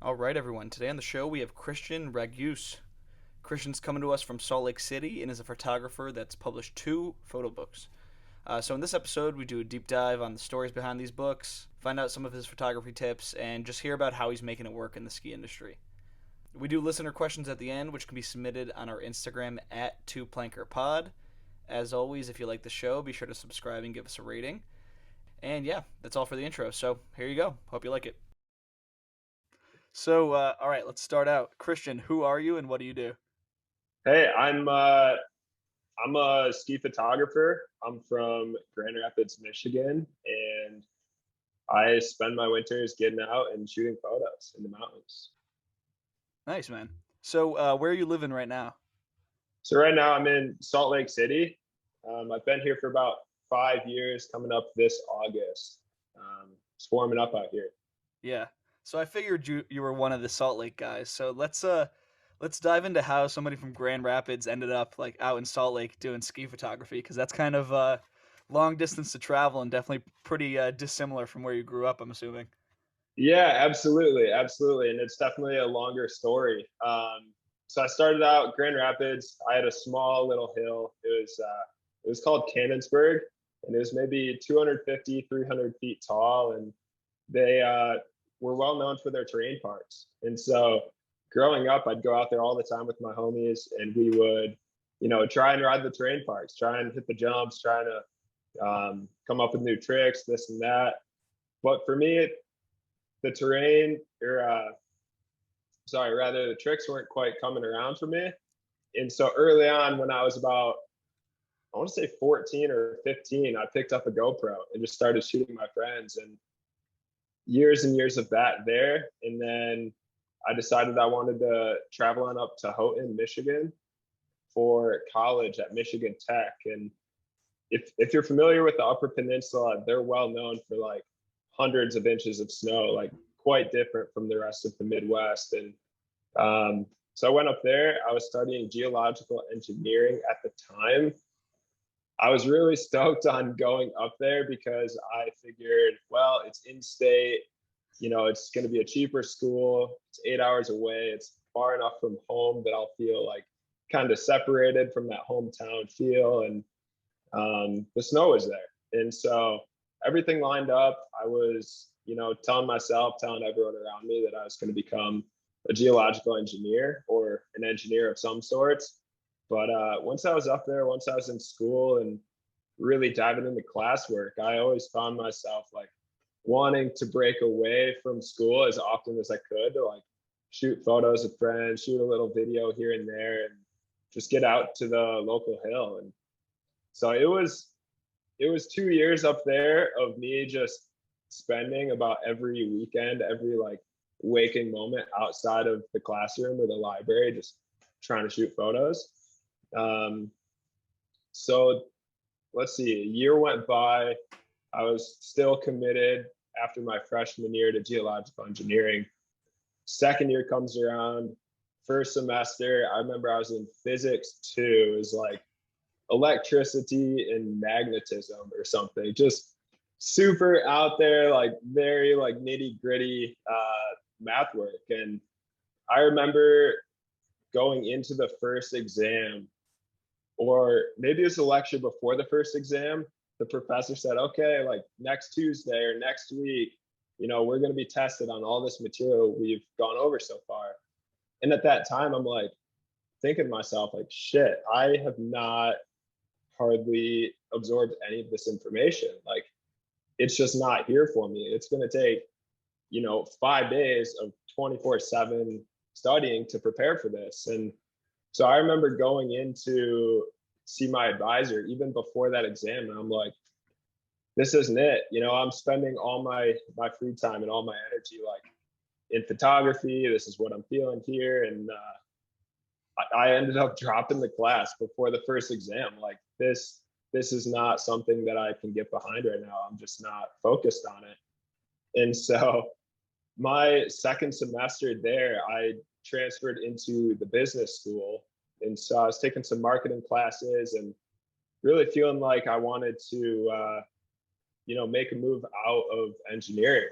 All right, everyone. Today on the show, we have Christian Raguse. Christian's coming to us from Salt Lake City and is a photographer that's published two photo books. So, in this episode, we do a deep dive on the stories behind these books, find out some of his photography tips, and just hear about how he's making it work in the ski industry. We do listener questions at the end, which can be submitted on our Instagram at 2plankerpod. As always, if you like the show, be sure to subscribe and give us a rating. And yeah, that's all for the intro. So, here you go. Hope you like it. So, all right, let's start out. Christian, who are you and what do you do? Hey, I'm a ski photographer. I'm from Grand Rapids, Michigan, and I spend my winters getting out and shooting photos in the mountains. Nice, man. So, where are you living right now? So right now I'm in Salt Lake City. I've been here for about 5 years, coming up this August. It's warming up out here. Yeah. So I figured you were one of the Salt Lake guys. So let's dive into how somebody from Grand Rapids ended up like out in Salt Lake doing ski photography because that's kind of long distance to travel and definitely pretty dissimilar from where you grew up, I'm assuming. Yeah, absolutely, absolutely, and it's definitely a longer story. So I started out Grand Rapids. I had a small little hill. It was called Cannonsburg, and it was maybe 250, 300 feet tall, and they were well known for their terrain parks. And so growing up, I'd go out there all the time with my homies, and we would, try and ride the terrain parks, try and hit the jumps, trying to come up with new tricks, this and that. But for me, the terrain, or sorry, rather the tricks weren't quite coming around for me. And so early on, when I was about, I want to say 14 or 15, I picked up a GoPro and just started shooting my friends, and years and years of that there. And then I decided I wanted to travel on up to Houghton, Michigan for college at Michigan Tech. And if you're familiar with the Upper Peninsula, they're well known for like hundreds of inches of snow, like quite different from the rest of the Midwest. And so I went up there. I was studying geological engineering at the time. I was really stoked on going up there because I figured, well, it's in state, it's going to be a cheaper school. It's 8 hours away. It's far enough from home that I'll feel like kind of separated from that hometown feel. And the snow was there. And so everything lined up. I was, telling myself, telling everyone around me that I was going to become a geological engineer or an engineer of some sorts. But once I was up there, once I was in school and really diving into classwork, I always found myself like wanting to break away from school as often as I could to like shoot photos with friends, shoot a little video here and there, and just get out to the local hill. And so it was 2 years up there of me just spending about every weekend, every like waking moment outside of the classroom or the library, just trying to shoot photos. So let's see, a year went by. I was still committed after my freshman year to geological engineering. Second year comes around, first semester, I remember I was in physics 2. It was like electricity and magnetism or something, just super out there, like very like nitty gritty math work. And I remember going into the first exam, or maybe it was the lecture before the first exam, the professor said, okay, like next Tuesday or next week, we're going to be tested on all this material we've gone over so far. And at that time, I'm like thinking to myself, like, shit, I have not hardly absorbed any of this information. Like, it's just not here for me. It's going to take, 5 days of 24/7 studying to prepare for this. And so I remember going in to see my advisor even before that exam, and I'm like, this isn't it. I'm spending all my free time and all my energy like in photography. This is what I'm feeling here. And I ended up dropping the class before the first exam. Like this is not something that I can get behind right now. I'm just not focused on it. And so my second semester there, I transferred into the business school. And so I was taking some marketing classes and really feeling like I wanted to, make a move out of engineering.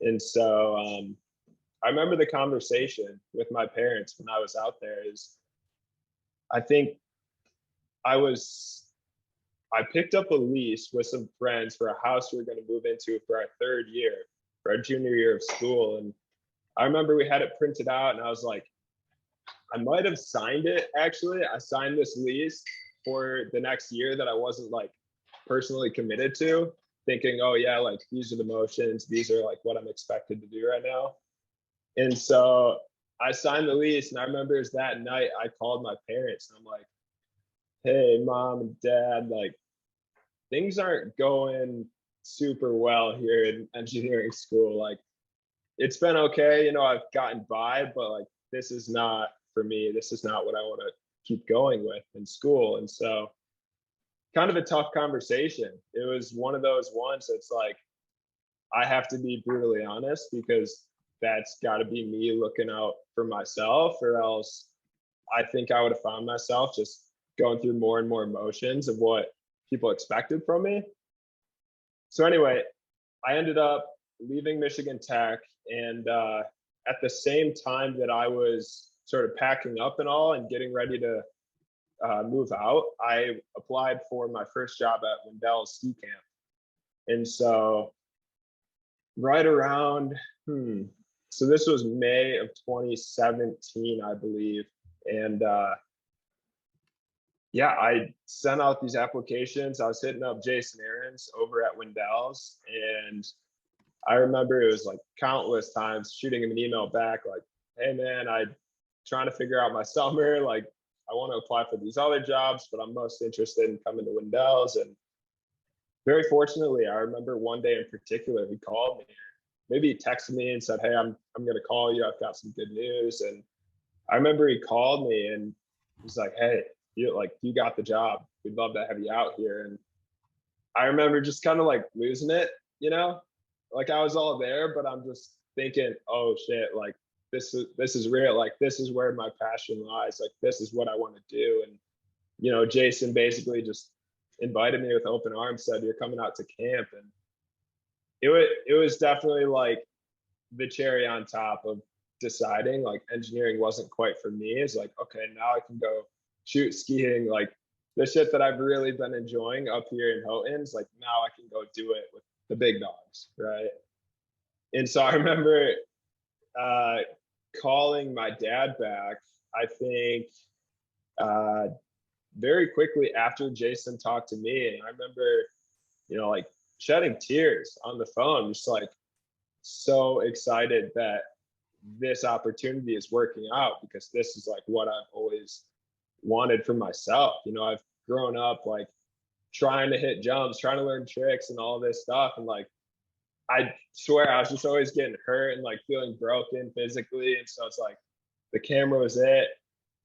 And so I remember the conversation with my parents when I was out there is I think I was I picked up a lease with some friends for a house we were going to move into for our third year, for our junior year of school. And I remember we had it printed out, and I was like, I might have signed it actually. I signed this lease for the next year that I wasn't like personally committed to, thinking, oh, yeah, like these are the motions, these are like what I'm expected to do right now. And so I signed the lease, and I remember it was that night I called my parents, and I'm like, hey, mom and dad, like things aren't going super well here in engineering school. Like it's been okay, I've gotten by, but like this is not for me. This is not what I want to keep going with in school. And so kind of a tough conversation. It was one of those ones that's like I have to be brutally honest because that's got to be me looking out for myself, or else I think I would have found myself just going through more and more emotions of what people expected from me. So anyway, I ended up leaving Michigan Tech, and at the same time that I was sort of packing up and all and getting ready to move out, I applied for my first job at Wendell's ski camp. And so right around, so this was May of 2017, I believe. And yeah, I sent out these applications. I was hitting up Jason Aarons over at Wendell's, and I remember it was like countless times shooting him an email back like, hey man, I'm trying to figure out my summer. Like I want to apply for these other jobs, but I'm most interested in coming to Wendell's. And very fortunately, I remember one day in particular, he called me. Maybe he texted me and said, hey, I'm gonna call you. I've got some good news. And I remember he called me and he's like, hey, you got the job. We'd love to have you out here. And I remember just kind of like losing it, like I was all there, but I'm just thinking, oh shit, like this is real. Like this is where my passion lies. Like this is what I want to do. And Jason basically just invited me with open arms, said you're coming out to camp, and it was definitely like the cherry on top of deciding like engineering wasn't quite for me. It's like, okay, now I can go shoot skiing, like the shit that I've really been enjoying up here in Houghton's, like now I can go do it with the big dogs, right? And so I remember uh, calling my dad back, I think uh, very quickly after Jason talked to me. And I remember, like shedding tears on the phone, just like so excited that this opportunity is working out, because this is like what I've always wanted for myself. I've grown up like trying to hit jumps, trying to learn tricks and all this stuff. And like, I swear I was just always getting hurt and like feeling broken physically. And so it's like the camera was it.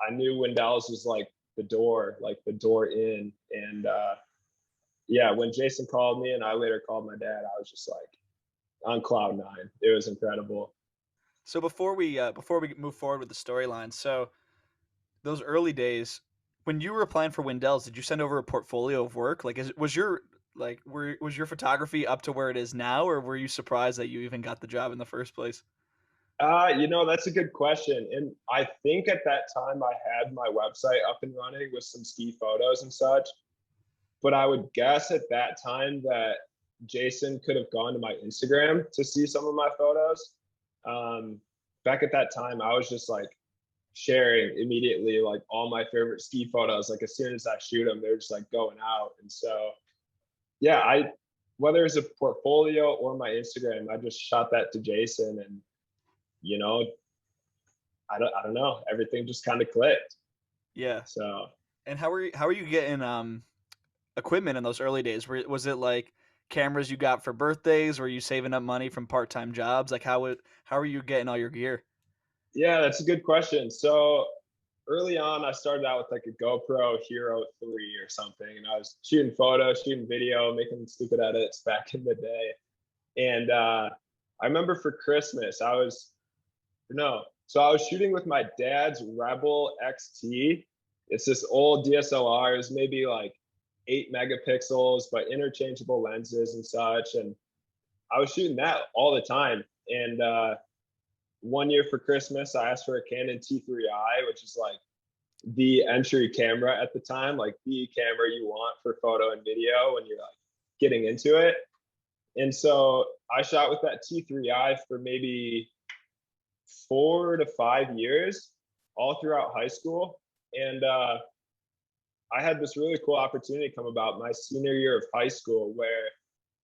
I knew Wendell's was like the door in. And yeah, when Jason called me and I later called my dad, I was just like on cloud nine. It was incredible. So before we move forward with the storyline, so those early days when you were applying for Wendell's, did you send over a portfolio of work? Like, was your photography up to where it is now, or were you surprised that you even got the job in the first place? That's a good question. And I think at that time I had my website up and running with some ski photos and such. But I would guess at that time that Jason could have gone to my Instagram to see some of my photos. Back at that time, I was just like sharing immediately like all my favorite ski photos. Like as soon as I shoot them, they're just like going out. And so, yeah, whether it's a portfolio or my Instagram, I just shot that to Jason, and you know, I don't know, everything just kind of clicked. Yeah. So And how are you getting equipment in those early days? Was it like cameras you got for birthdays? Were you saving up money from part-time jobs? Like how are you getting all your gear? yeah, that's a good question. So early on, I started out with like a GoPro Hero 3 or something, and I was shooting photos, shooting video, making stupid edits back in the day. And I remember for Christmas, so I was shooting with my dad's Rebel XT. It's this old DSLR. It was maybe like 8 megapixels, but interchangeable lenses and such. And I was shooting that all the time. And one year for Christmas, I asked for a Canon T3i, which is like the entry camera at the time, like the camera you want for photo and video when you're like getting into it. And so I shot with that T3i for maybe 4 to 5 years, all throughout high school. And I had this really cool opportunity come about my senior year of high school where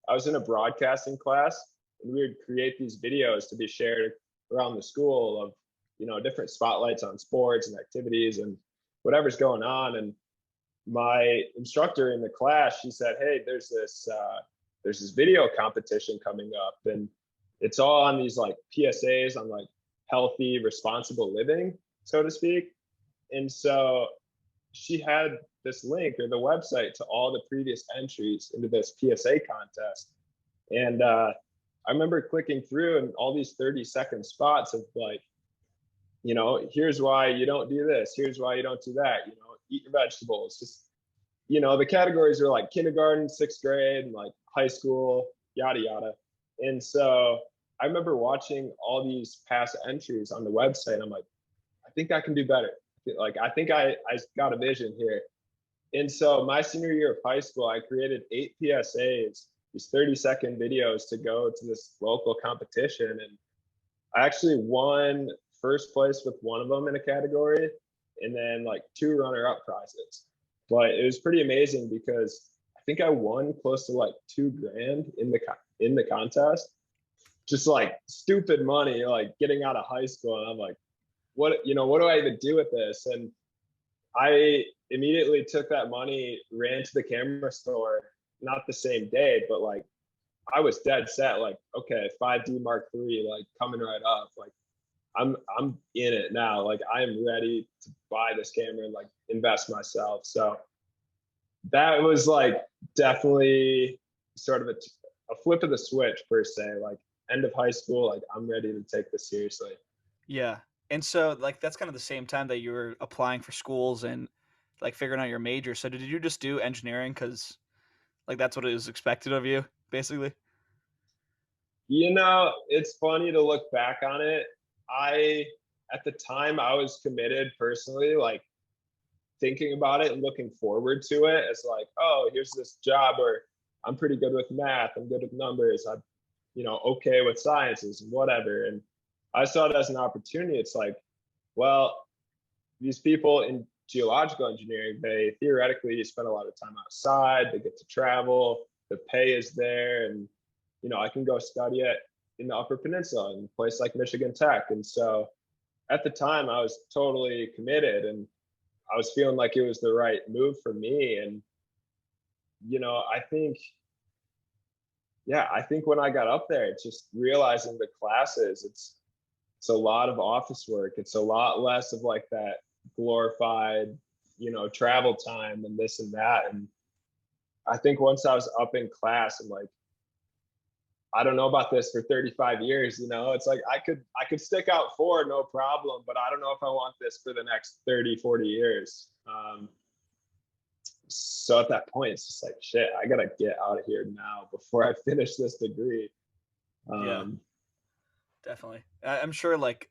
I was in a broadcasting class and we would create these videos to be shared around the school of, different spotlights on sports and activities and whatever's going on. And my instructor in the class, she said, "Hey, there's this video competition coming up, and it's all on these like PSAs on like healthy, responsible living, so to speak." And so she had this link or the website to all the previous entries into this PSA contest. And I remember clicking through and all these 30-second spots of like, here's why you don't do this, here's why you don't do that, eat your vegetables. Just, the categories are like kindergarten, sixth grade, and like high school, yada, yada. And so I remember watching all these past entries on the website. And I'm like, I think I can do better. Like, I think I got a vision here. And so my senior year of high school, I created 8 PSAs, these 30-second videos to go to this local competition. And I actually won first place with one of them in a category and then like 2 runner-up prizes. But it was pretty amazing because I think I won close to like 2 grand in the contest. Just like stupid money, like getting out of high school. And I'm like, what do I even do with this? And I immediately took that money, ran to the camera store, not the same day, but like I was dead set, like, okay, 5D Mark III, like coming right up. Like I'm in it now. Like I am ready to buy this camera and like invest myself. So that was like definitely sort of a flip of the switch per se. Like end of high school, like I'm ready to take this seriously. Yeah. And so like that's kind of the same time that you were applying for schools and like figuring out your major. So did you just do engineering cuz like that's what it was expected of you basically? It's funny to look back on it. I At the time I was committed personally, like thinking about it and looking forward to it as like, oh, here's this job where I'm pretty good with math, I'm good with numbers, I'm, okay with sciences and whatever. And I saw it as an opportunity. It's like, well, these people in geological engineering, they theoretically spend a lot of time outside, they get to travel, the pay is there, and I can go study it in the Upper Peninsula in a place like Michigan Tech. And so at the time I was totally committed and I was feeling like it was the right move for me. And I think, yeah, I think when I got up there, it's just realizing the classes, it's a lot of office work. It's a lot less of like that glorified, travel time and this and that. And I think once I was up in class, I'm like, I don't know about this for 35 years, it's like I could stick out 4, no problem, but I don't know if I want this for the next 30, 40 years. So at that point, it's just like, shit, I gotta get out of here now before I finish this degree. Yeah, Um, definitely. I'm sure like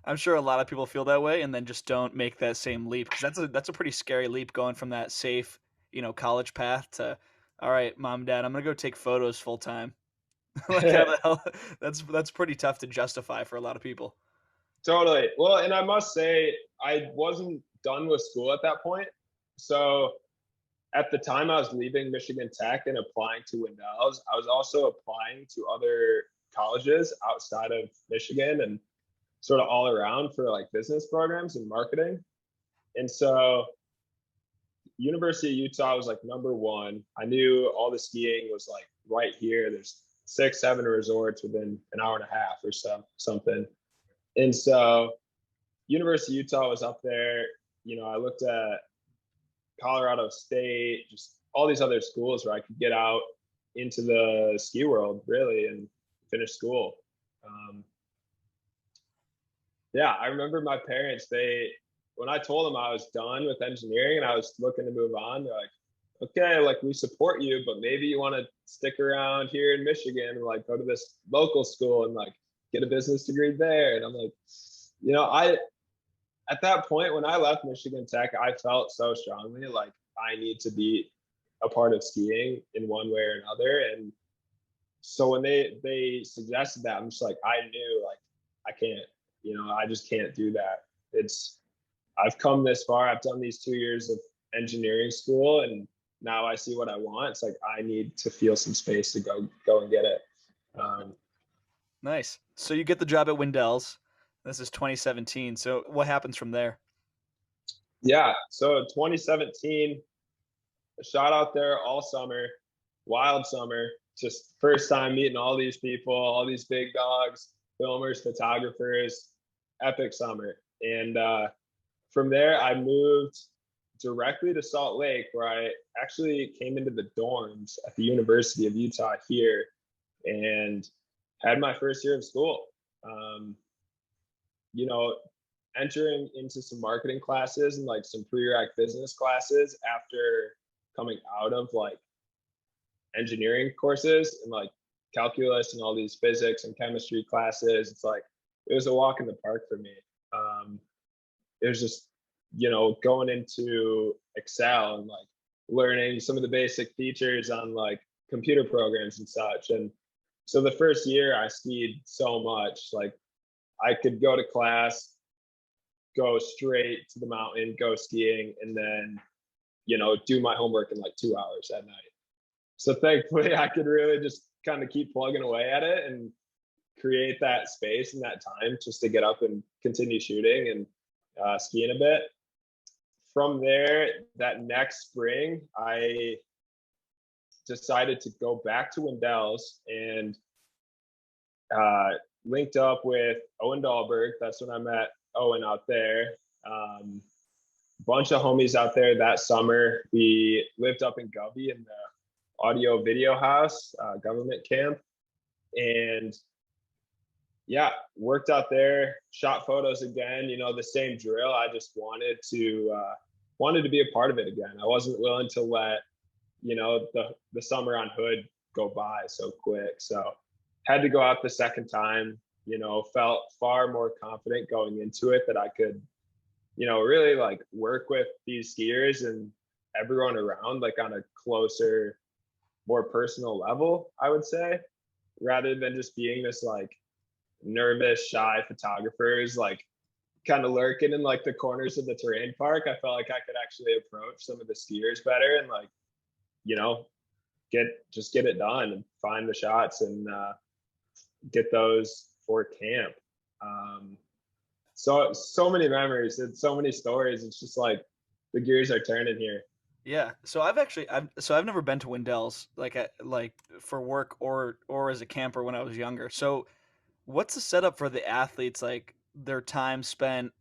I'm sure a lot of people feel that way and then just don't make that same leap because that's a pretty scary leap going from that safe, college path to all right, mom, dad, I'm gonna go take photos full time. Like how the hell that's pretty tough to justify for a lot of people. Totally. Well, and I must say, I wasn't done with school at that point. So at the time I was leaving Michigan Tech and applying to Wendell's, I was also applying to other colleges outside of Michigan and sort of all around for like business programs and marketing. And so University of Utah was like number 1. I knew all the skiing was like right here. There's 6, 7 resorts within an hour and a half or something. And so University of Utah was up there. I looked at Colorado State, just all these other schools where I could get out into the ski world really and finish school. Um, yeah, I remember my parents, when I told them I was done with engineering and I was looking to move on, they're like, okay, like we support you, but maybe you want to stick around here in Michigan and like go to this local school and like get a business degree there. And I'm like, I at that point when I left Michigan Tech, I felt so strongly like I need to be a part of skiing in one way or another. And so when they suggested that, I'm just like, I knew like I can't, I just can't do that. It's I've come this far. I've done these 2 years of engineering school, and now I see what I want. It's like I need to feel some space to go and get it. Um, Nice. So you get the job at Windell's. This is 2017. So what happens from there? yeah. So 2017, I shot out there all summer, wild summer. Just first time meeting all these people, all these big dogs, filmers, photographers. Epic summer. And from there, I moved directly to Salt Lake, where I actually came into the dorms at the University of Utah here and had my first year of school. Um, you know, Entering into some marketing classes and like some pre-req business classes after coming out of like engineering courses and like calculus and all these physics and chemistry classes. It's like it was a walk in the park for me. Um, it was just going into Excel and like learning some of the basic features on like computer programs and such. And so the first year I skied so much, like I could go to class, go straight to the mountain, go skiing, and then do my homework in like 2 hours at night. So thankfully I could really just kind of keep plugging away at it and create that space and that time just to get up and continue shooting and skiing a bit. From there, that next spring, I decided to go back to Wendell's and linked up with Owen Dahlberg. That's when I met Owen out there. Bunch of homies out there that summer. We lived up in Govey in the audio video house, government camp. And yeah, worked out there, shot photos again, the same drill. I just wanted to be a part of it again. I wasn't willing to let, the summer on Hood go by so quick. So had to go out the second time, felt far more confident going into it that I could, really like work with these skiers and everyone around like on a closer, more personal level, I would say, rather than just being this like nervous, shy photographers like kind of lurking in like the corners of the terrain park. I felt like I could actually approach some of the skiers better and like, get it done and find the shots and get those for camp. So many memories and so many stories. It's just like the gears are turning here. Yeah. So I've never been to Windell's like for work or as a camper when I was younger. So what's the setup for the athletes, like their time spent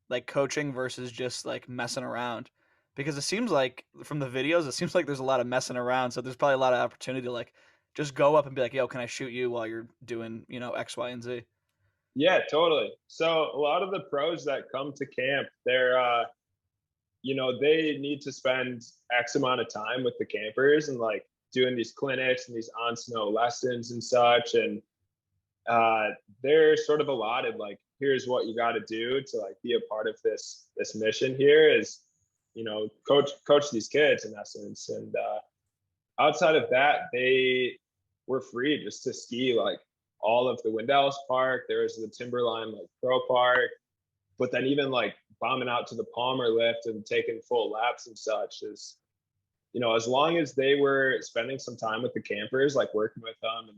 like coaching versus just like messing around? Because it seems like from the videos, it seems like there's a lot of messing around. So there's probably a lot of opportunity to like just go up and be like, yo, can I shoot you while you're doing, X, Y, and Z? Yeah, totally. So a lot of the pros that come to camp, they need to spend X amount of time with the campers and like doing these clinics and these on snow lessons and such. And they're sort of allotted like, here's what you got to do to like be a part of this mission here is, coach these kids in essence. And outside of that, they were free just to ski like all of the Windell's Park. There was the Timberline like Pro Park, but then even like bombing out to the Palmer lift and taking full laps and such is, as long as they were spending some time with the campers, like working with them, and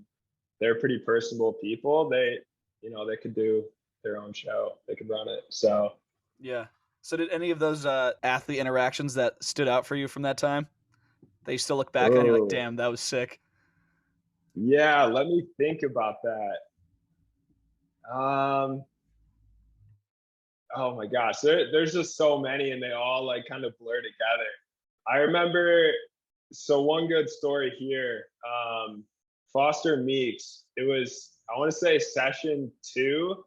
they're pretty personable people, they could do their own show. They could run it. So Yeah. So did any of those athlete interactions that stood out for you from that time? That you still look back on, and you're like, oh damn, that was sick. yeah, let me think about that. Um, oh my gosh, there's just so many, and they all like kind of blur together. I remember, so one good story here. Foster Meeks. It was, I want to say, session 2.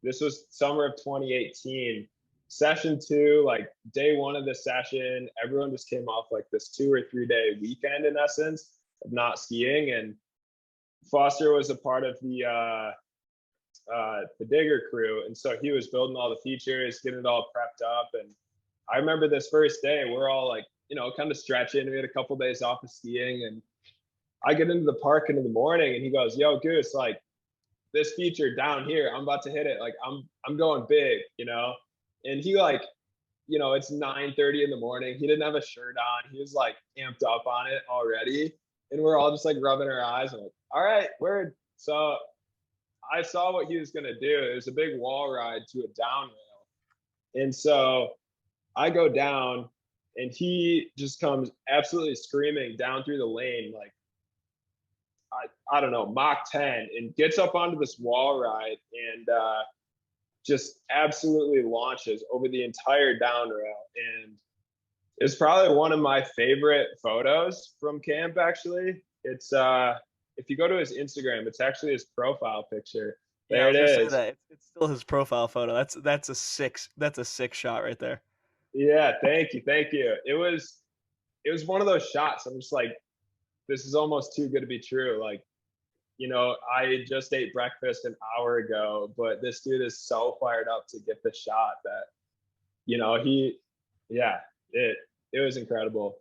This was summer of 2018. Session 2, like day 1 of the session, everyone just came off like this 2 or 3 day weekend in essence of not skiing, and Foster was a part of the digger crew. And so he was building all the features, getting it all prepped up. And I remember this first day, we're all like, kind of stretching. We had a couple days off of skiing, and I get into the park in the morning, and he goes, "Yo, Goose, like this feature down here, I'm about to hit it. Like I'm going big." And he like, it's 9:30 in the morning. He didn't have a shirt on. He was like amped up on it already. And we're all just like rubbing our eyes and like, all right, word. So I saw what he was gonna do. It was a big wall ride to a down rail. And so I go down, and he just comes absolutely screaming down through the lane, like I don't know, Mach 10, and gets up onto this wall ride and just absolutely launches over the entire down rail. And it's probably one of my favorite photos from camp, actually. It's if you go to his Instagram, it's actually his profile picture. Yeah, I There was it gonna say is. that it's still his profile photo. That's a sick shot right there. Yeah, thank you, thank you. It was one of those shots. I'm just like, this is almost too good to be true. Like, I just ate breakfast an hour ago, but this dude is so fired up to get the shot that, he, yeah, it was incredible.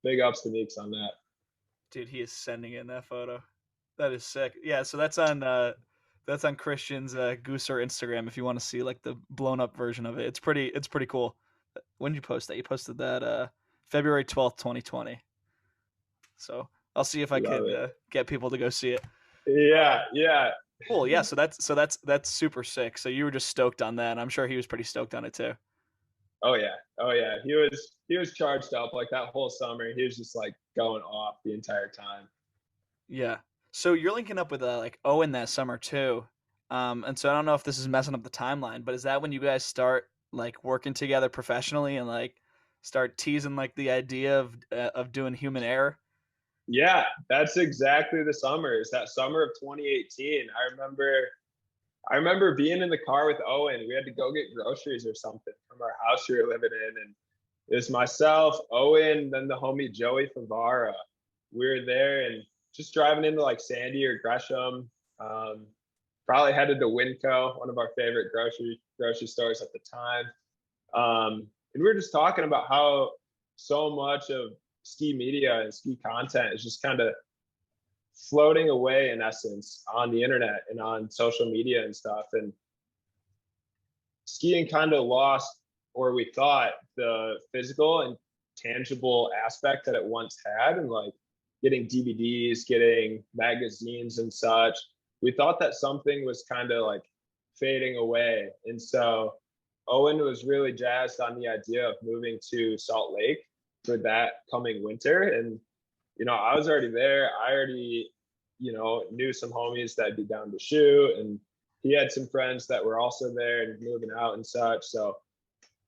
Big ups to Meeks on that. Dude, he is sending in that photo. That is sick. Yeah, so that's on Christian's Gooser Instagram if you want to see like the blown up version of it. It's pretty cool. When did you post that? You posted that February 12th, 2020. So I'll see if I Love could it. get people to go see it. Yeah, Um, yeah. cool. Yeah. So that's super sick. So you were just stoked on that. I'm sure he was pretty stoked on it too. Oh yeah. Oh yeah. He was charged up like that whole summer. He was just like going off the entire time. Yeah. So you're linking up with like Owen that summer too. And so I don't know if this is messing up the timeline, but is that when you guys start like working together professionally and like start teasing like the idea of doing human error? Yeah, that's exactly the summer. Is that summer of 2018. I remember being in the car with Owen. We had to go get groceries or something from our house we were living in, and it was myself, Owen, then the homie Joey Favara. We were there and just driving into like Sandy or Gresham. Um, Probably headed to Winco, one of our favorite grocery stores at the time. And we were just talking about how so much of ski media and ski content is just kind of floating away in essence on the internet and on social media and stuff. And skiing kind of lost, or we thought, the physical and tangible aspect that it once had. And like getting DVDs, getting magazines and such, we thought that something was kind of like fading away. And so Owen was really jazzed on the idea of moving to Salt Lake for that coming winter. And, I was already there. I already, knew some homies that'd be down to shoot. And he had some friends that were also there and moving out and such. So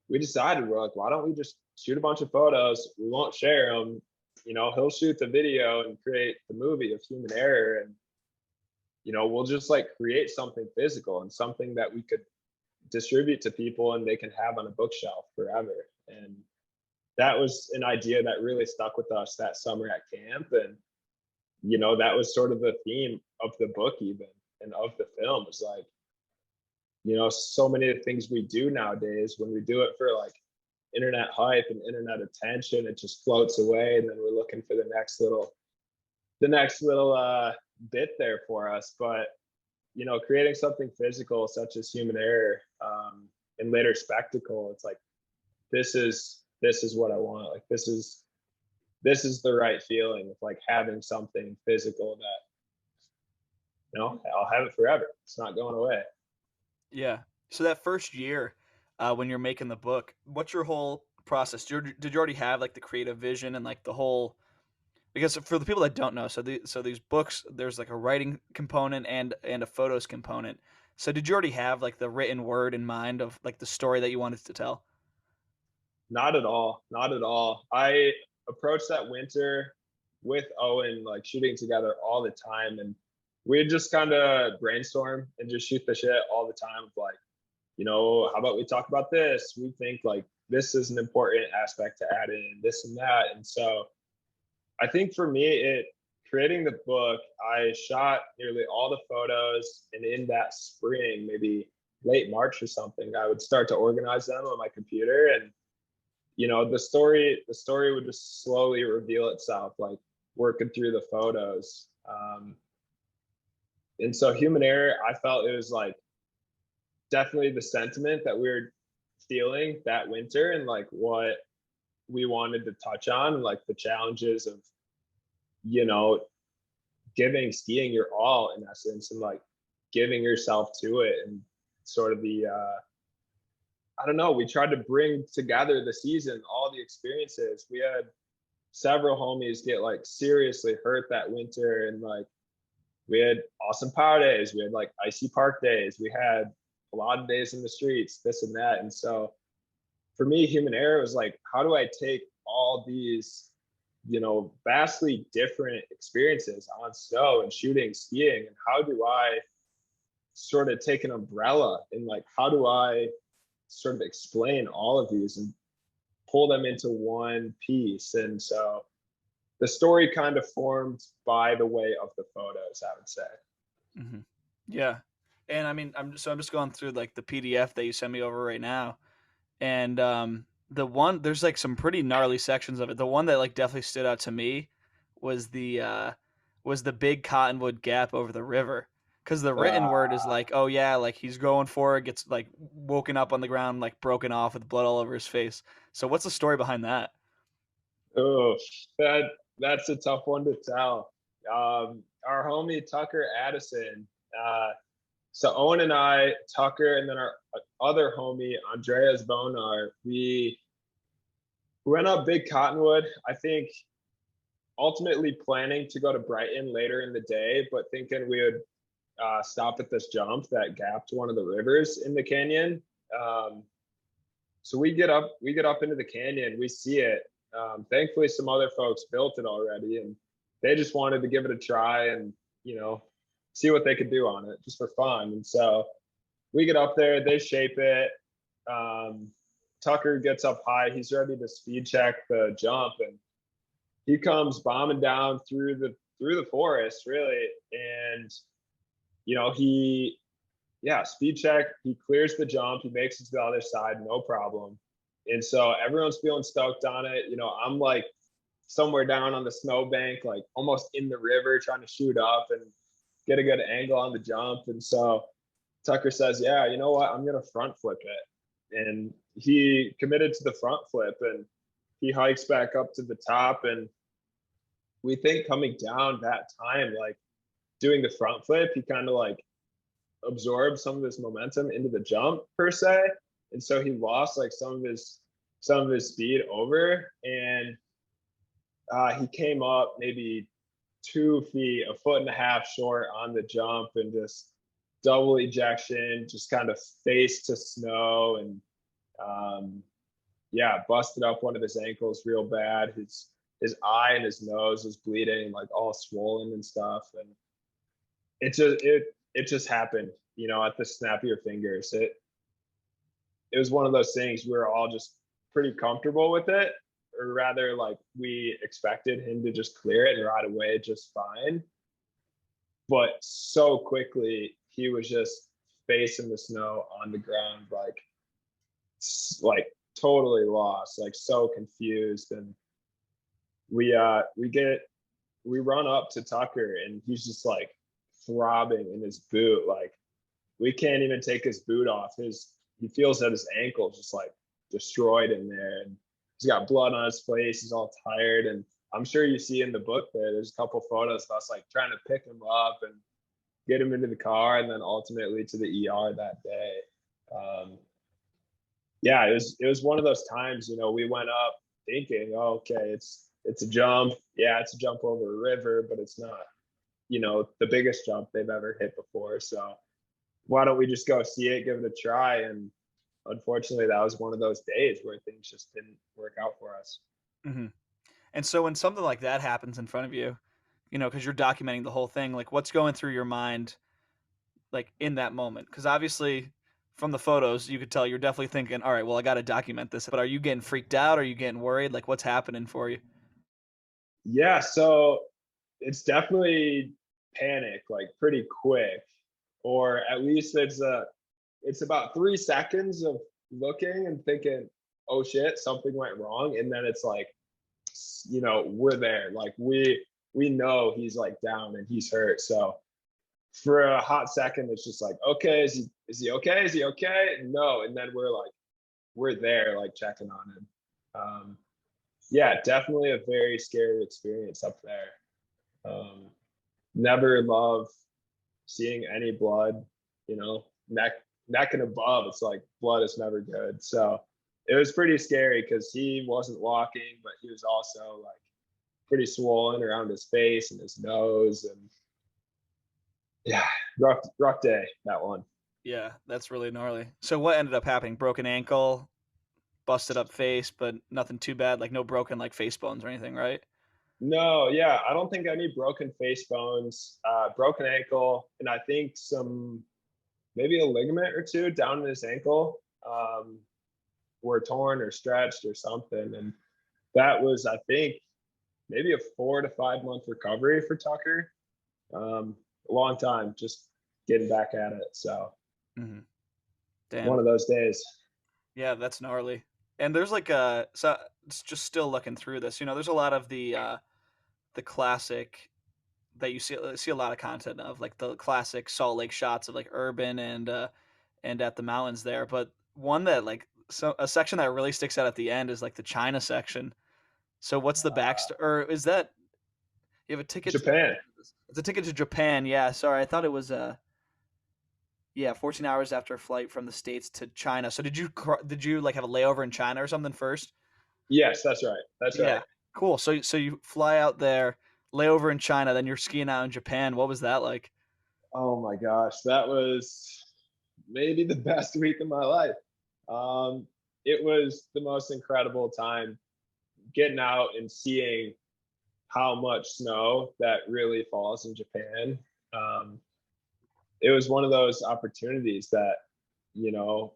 we decided, we're like, why don't we just shoot a bunch of photos? We won't share them. He'll shoot the video and create the movie of human error. And, we'll just like create something physical and something that we could distribute to people and they can have on a bookshelf forever. And that was an idea that really stuck with us that summer at camp. And, that was sort of the theme of the book, even, and of the film. Was like, so many of the things we do nowadays, when we do it for like internet hype and internet attention, it just floats away. And then we're looking for the next little bit there for us. But, creating something physical such as human error, and later spectacle, it's like, this is what I want. Like, this is the right feeling of like having something physical that, I'll have it forever. It's not going away. Yeah. So that first year, when you're making the book, what's your whole process? Did you already have like the creative vision and like the whole? Because for the people that don't know, so these books, there's like a writing component and a photos component. So did you already have like the written word in mind of like the story that you wanted to tell? Not at all. Not at all. I approached that winter with Owen, like shooting together all the time. And we'd just kind of brainstorm and just shoot the shit all the time of like, how about we talk about this? We think like this is an important aspect to add in, this and that. And so I think for me, it creating the book, I shot nearly all the photos, and in that spring, maybe late March or something, I would start to organize them on my computer, and the story would just slowly reveal itself, like working through the photos. And so human error, I felt it was like definitely the sentiment that we were feeling that winter, and like what we wanted to touch on, like the challenges of you know giving skiing your all in essence, and like giving yourself to it, and sort of the I don't know, we tried to bring together the season, all the experiences. We had several homies get like seriously hurt that winter, and like we had awesome power days, we had like icy park days, we had a lot of days in the streets, this and that. And so for me, human error was like, how do I take all these vastly different experiences on snow and shooting, skiing, and how do I sort of take an umbrella, and like how do I sort of explain all of these and pull them into one piece? And so the story kind of formed by the way of the photos, I would say. Hmm. Yeah. And I mean, I'm just going through like the PDF that you sent me over right now, and the one there's like some pretty gnarly sections of it. The one that like definitely stood out to me was the big cottonwood gap over the river, because the written word is uh, like, oh yeah, like he's going for it, gets like woken up on the ground, like broken off with blood all over his face. So what's the story behind that? oh, that that's a tough one to tell. Our homie Tucker Addison, uh, so Owen and I, Tucker, and then our other homie Andreas Bonar, we went up Big Cottonwood. I think ultimately planning to go to Brighton later in the day, but thinking we would stop at this jump that gapped one of the rivers in the canyon. Um, so we get up into the canyon, we see it. Thankfully, some other folks built it already, and they just wanted to give it a try and you know see what they could do on it just for fun. And so we get up there, they shape it. Um, Tucker gets up high, he's ready to speed check the jump, and he comes bombing down through the forest, really. And he yeah, speed check, he clears the jump, he makes it to the other side, no problem. And so everyone's feeling stoked on it. I'm like somewhere down on the snowbank, like almost in the river, trying to shoot up and get a good angle on the jump. And so Tucker says, yeah, you know what, I'm gonna front flip it. And he committed to the front flip, and he hikes back up to the top. And we think coming down that time, like doing the front flip, he kind of like absorbed some of his momentum into the jump per se, and so he lost like some of his speed over. And he came up maybe 2 feet, a foot and a half short on the jump, and just double ejection, just kind of face to snow. And um, yeah, busted up one of his ankles real bad. His eye and his nose was bleeding, like all swollen and stuff. And it just happened, at the snap of your fingers. It was one of those things we were all just pretty comfortable with it, or rather, like we expected him to just clear it and ride away just fine. But so quickly, he was just facing the snow on the ground, like totally lost, like so confused. And we run up to Tucker, and he's just like throbbing in his boot. Like we can't even take his boot off. He feels that his ankle just like destroyed in there, and he's got blood on his face. He's all tired, and I'm sure you see in the book there's a couple photos of us like trying to pick him up and get him into the car, and then ultimately to the ER that day. Um, yeah, it was one of those times. We went up thinking, oh, okay, it's a jump. Yeah, it's a jump over a river, but it's not the biggest jump they've ever hit before. So why don't we just go see it, give it a try? And unfortunately, that was one of those days where things just didn't work out for us. Hmm. And so when something like that happens in front of you, because you're documenting the whole thing, like what's going through your mind, like in that moment? Because obviously, from the photos, you could tell you're definitely thinking, all right, well, I got to document this. But are you getting freaked out? Are you getting worried? Like, what's happening for you? Yeah, so it's definitely panic, like pretty quick, or at least it's about 3 seconds of looking and thinking, oh shit, something went wrong, and then it's like, we're there, like we know he's like down and he's hurt. So for a hot second, it's just like, okay, is he okay? Is he okay? No, and then we're there, like checking on him. Yeah, definitely a very scary experience up there. Um, Never love seeing any blood, neck and above. It's like blood is never good. So it was pretty scary because he wasn't walking, but he was also like pretty swollen around his face and his nose. And yeah, rough day, that one. Yeah, that's really gnarly. So what ended up happening? Broken ankle, busted up face, but nothing too bad, like no broken like face bones or anything, right? No, yeah, I don't think any broken face bones, broken ankle, and I think some maybe a ligament or two down in his ankle were torn or stretched or something. And that was, I think, maybe a 4 to 5 month recovery for Tucker. A long time just getting back at it. So Mm-hmm. Damn. one of those days. Yeah, that's gnarly. And there's like so it's just still looking through this. There's a lot of the classic that you see a lot of content of, like the classic Salt Lake shots of like urban and at the mountains there. But one that like so a section that really sticks out at the end is like the China section. So what's the backstory? Or is that you have a ticket to? Japan. It's a ticket to Japan. Yeah, sorry, I thought it was 14 hours after a flight from the States to China. So did you like have a layover in China or something first? Yes, that's right. That's right. Yeah. Cool. So you fly out there, layover in China, then you're skiing out in Japan. What was that like? Oh my gosh, that was maybe the best week of my life. Um, it was the most incredible time getting out and seeing how much snow that really falls in Japan. Um, it was one of those opportunities that, you know,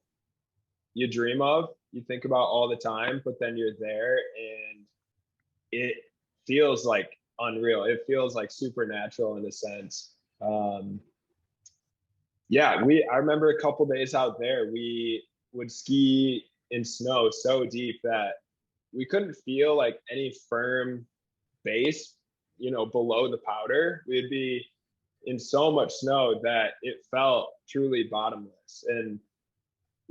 you dream of, you think about all the time, but then you're there and it feels like unreal. It feels like supernatural in a sense. Yeah, I remember a couple days out there, we would ski in snow so deep that we couldn't feel like any firm base, below the powder. We'd be in so much snow that it felt truly bottomless. And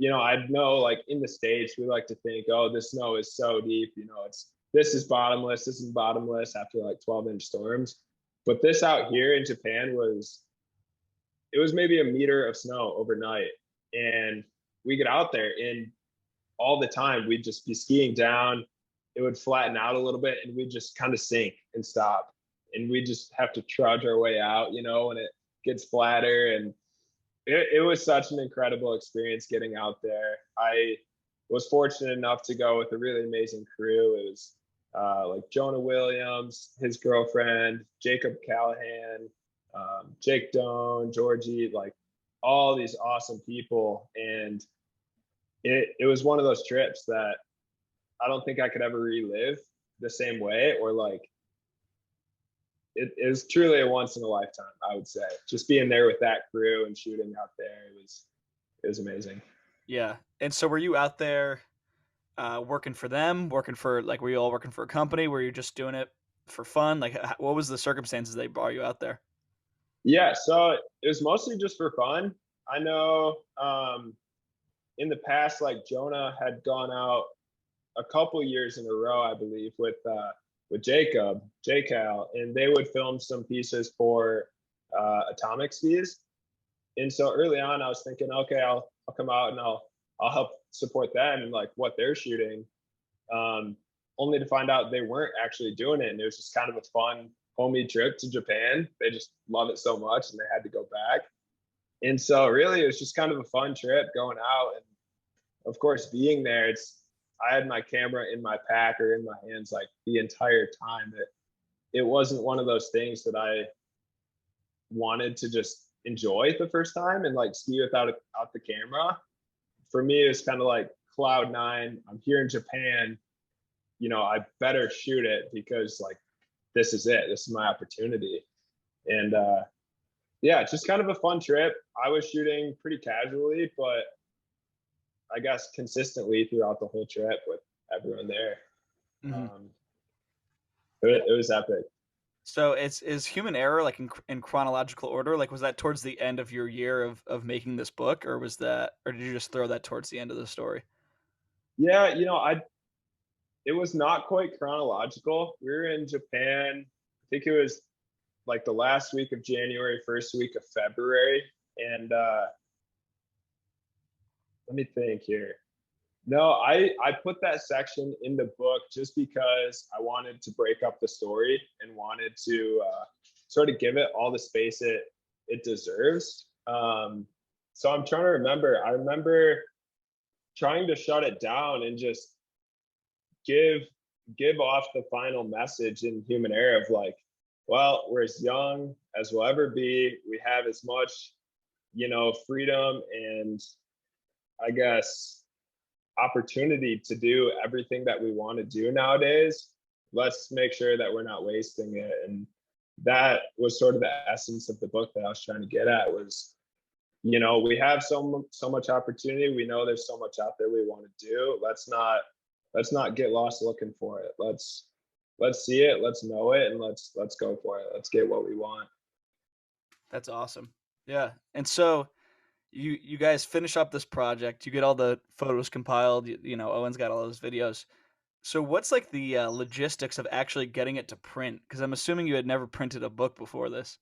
I know like in the States, we like to think, oh, this snow is so deep, this is bottomless, this is bottomless after like 12-inch storms. But this out here in Japan it was maybe a meter of snow overnight. And we get out there and all the time we'd just be skiing down. It would flatten out a little bit and we'd just kind of sink and stop. And we just have to trudge our way out, when it gets flatter. And it was such an incredible experience getting out there. I was fortunate enough to go with a really amazing crew. It was like Jonah Williams, his girlfriend, Jacob Callahan, Jake Doan, Georgie, like all these awesome people. And it was one of those trips that I don't think I could ever relive the same way, or like it is truly a once in a lifetime, I would say. Just being there with that crew and shooting out there, it was amazing. Yeah. And so were you out there working for them, working for like were you all working for a company? Were you just doing it for fun? Like what was the circumstances they brought you out there? Yeah, so it was mostly just for fun. I know in the past, like Jonah had gone out a couple years in a row, I believe, with Jacob, JCal, and they would film some pieces for Atomic Skis. And so early on, I was thinking, okay, I'll come out and I'll help support them and like what they're shooting. Um, Only to find out they weren't actually doing it, and it was just kind of a fun homey trip to Japan. They just love it so much, and they had to go back. And so really, it was just kind of a fun trip going out, and of course, being there, I had my camera in my pack or in my hands like the entire time. It wasn't one of those things that I wanted to just enjoy the first time and like ski out the camera. For me, it's kind of like cloud nine. I'm here in Japan. I better shoot it because like this is it. This is my opportunity. And yeah, just kind of a fun trip. I was shooting pretty casually, but I guess consistently throughout the whole trip with everyone there. Hmm. Um, Yeah. it was epic. So is Human Error like in chronological order? Like, was that towards the end of your year of making this book, or was that, or did you just throw that towards the end of the story? Yeah, it was not quite chronological. We were in Japan. I think it was like the last week of January, first week of February. And let me think here. No, I put that section in the book just because I wanted to break up the story and wanted to sort of give it all the space it deserves. So I'm trying to remember. I remember trying to shut it down and just give give off the final message in Human Error of like, well, we're as young as we'll ever be. We have as much, freedom and I guess opportunity to do everything that we want to do nowadays. Let's make sure that we're not wasting it. And that was sort of the essence of the book that I was trying to get at was, we have so much opportunity. We know there's so much out there we want to do. Let's not get lost looking for it. Let's see it, let's know it, and let's go for it. Let's get what we want. That's awesome. Yeah. And so you guys finish up this project. You get all the photos compiled. Owen's got all those videos. So what's like the logistics of actually getting it to print? Because I'm assuming you had never printed a book before this.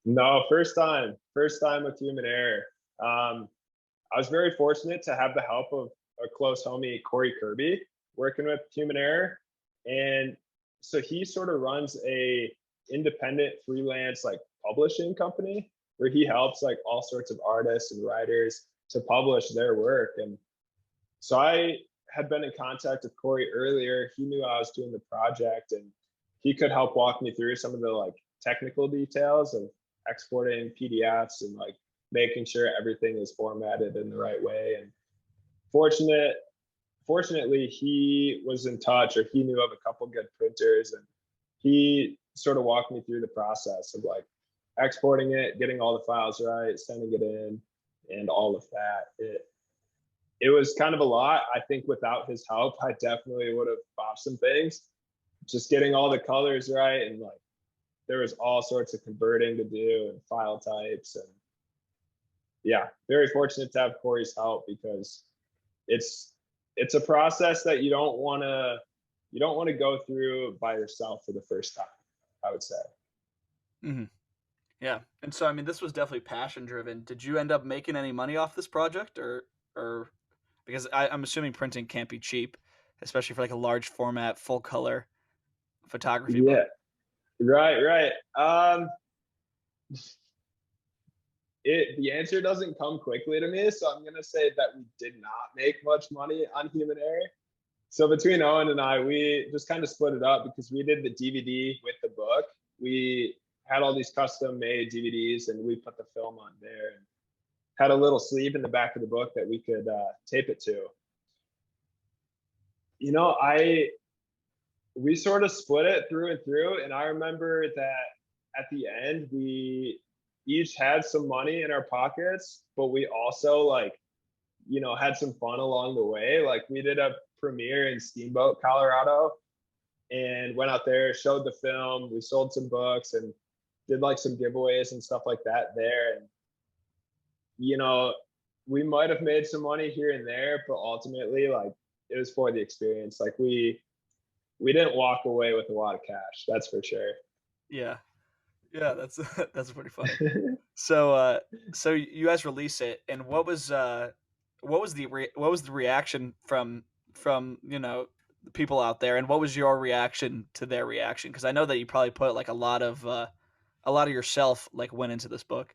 No, first time with Human Error. Um, I was very fortunate to have the help of a close homie, Corey Kirby, working with Human Error. And so he sort of runs a independent freelance like publishing company where he helps like all sorts of artists and writers to publish their work. And so I had been in contact with Corey earlier. He knew I was doing the project and he could help walk me through some of the like technical details of exporting PDFs and like making sure everything is formatted in the right way. And fortunate fortunately he was in touch or he knew of a couple good printers and he sort of walked me through the process of like exporting it, getting all the files right, sending it in, and all of that. It was kind of a lot. I think without his help, I definitely would have bopped some things. Just getting all the colors right and like there was all sorts of converting to do and file types and yeah, very fortunate to have Corey's help because it's it's a process that you don't want to go through by yourself for the first time, I would say. Hmm. Yeah. And so I mean, this was definitely passion driven. Did you end up making any money off this project, or because I'm assuming printing can't be cheap, especially for like a large format, full color photography book. Yeah, right. The answer doesn't come quickly to me, so I'm gonna say that we did not make much money on Human Error. So between Owen and I, we just kind of split it up because we did the DVD with the book. We had all these custom made DVDs and we put the film on there and had a little sleeve in the back of the book that we could tape it to. I we sort of split it through and through, and I remember that at the end we each had some money in our pockets, but we also like had some fun along the way. Like we did a premiere in Steamboat, Colorado, and went out there, showed the film. We sold some books and did like some giveaways and stuff like that there. And you know, we might have made some money here and there, but ultimately, like it was for the experience. Like we didn't walk away with a lot of cash, that's for sure. Yeah. Yeah, that's that's pretty funny. So you guys release it, and what was the reaction from the people out there, and what was your reaction to their reaction? Because I know that you probably put like a lot of yourself like went into this book.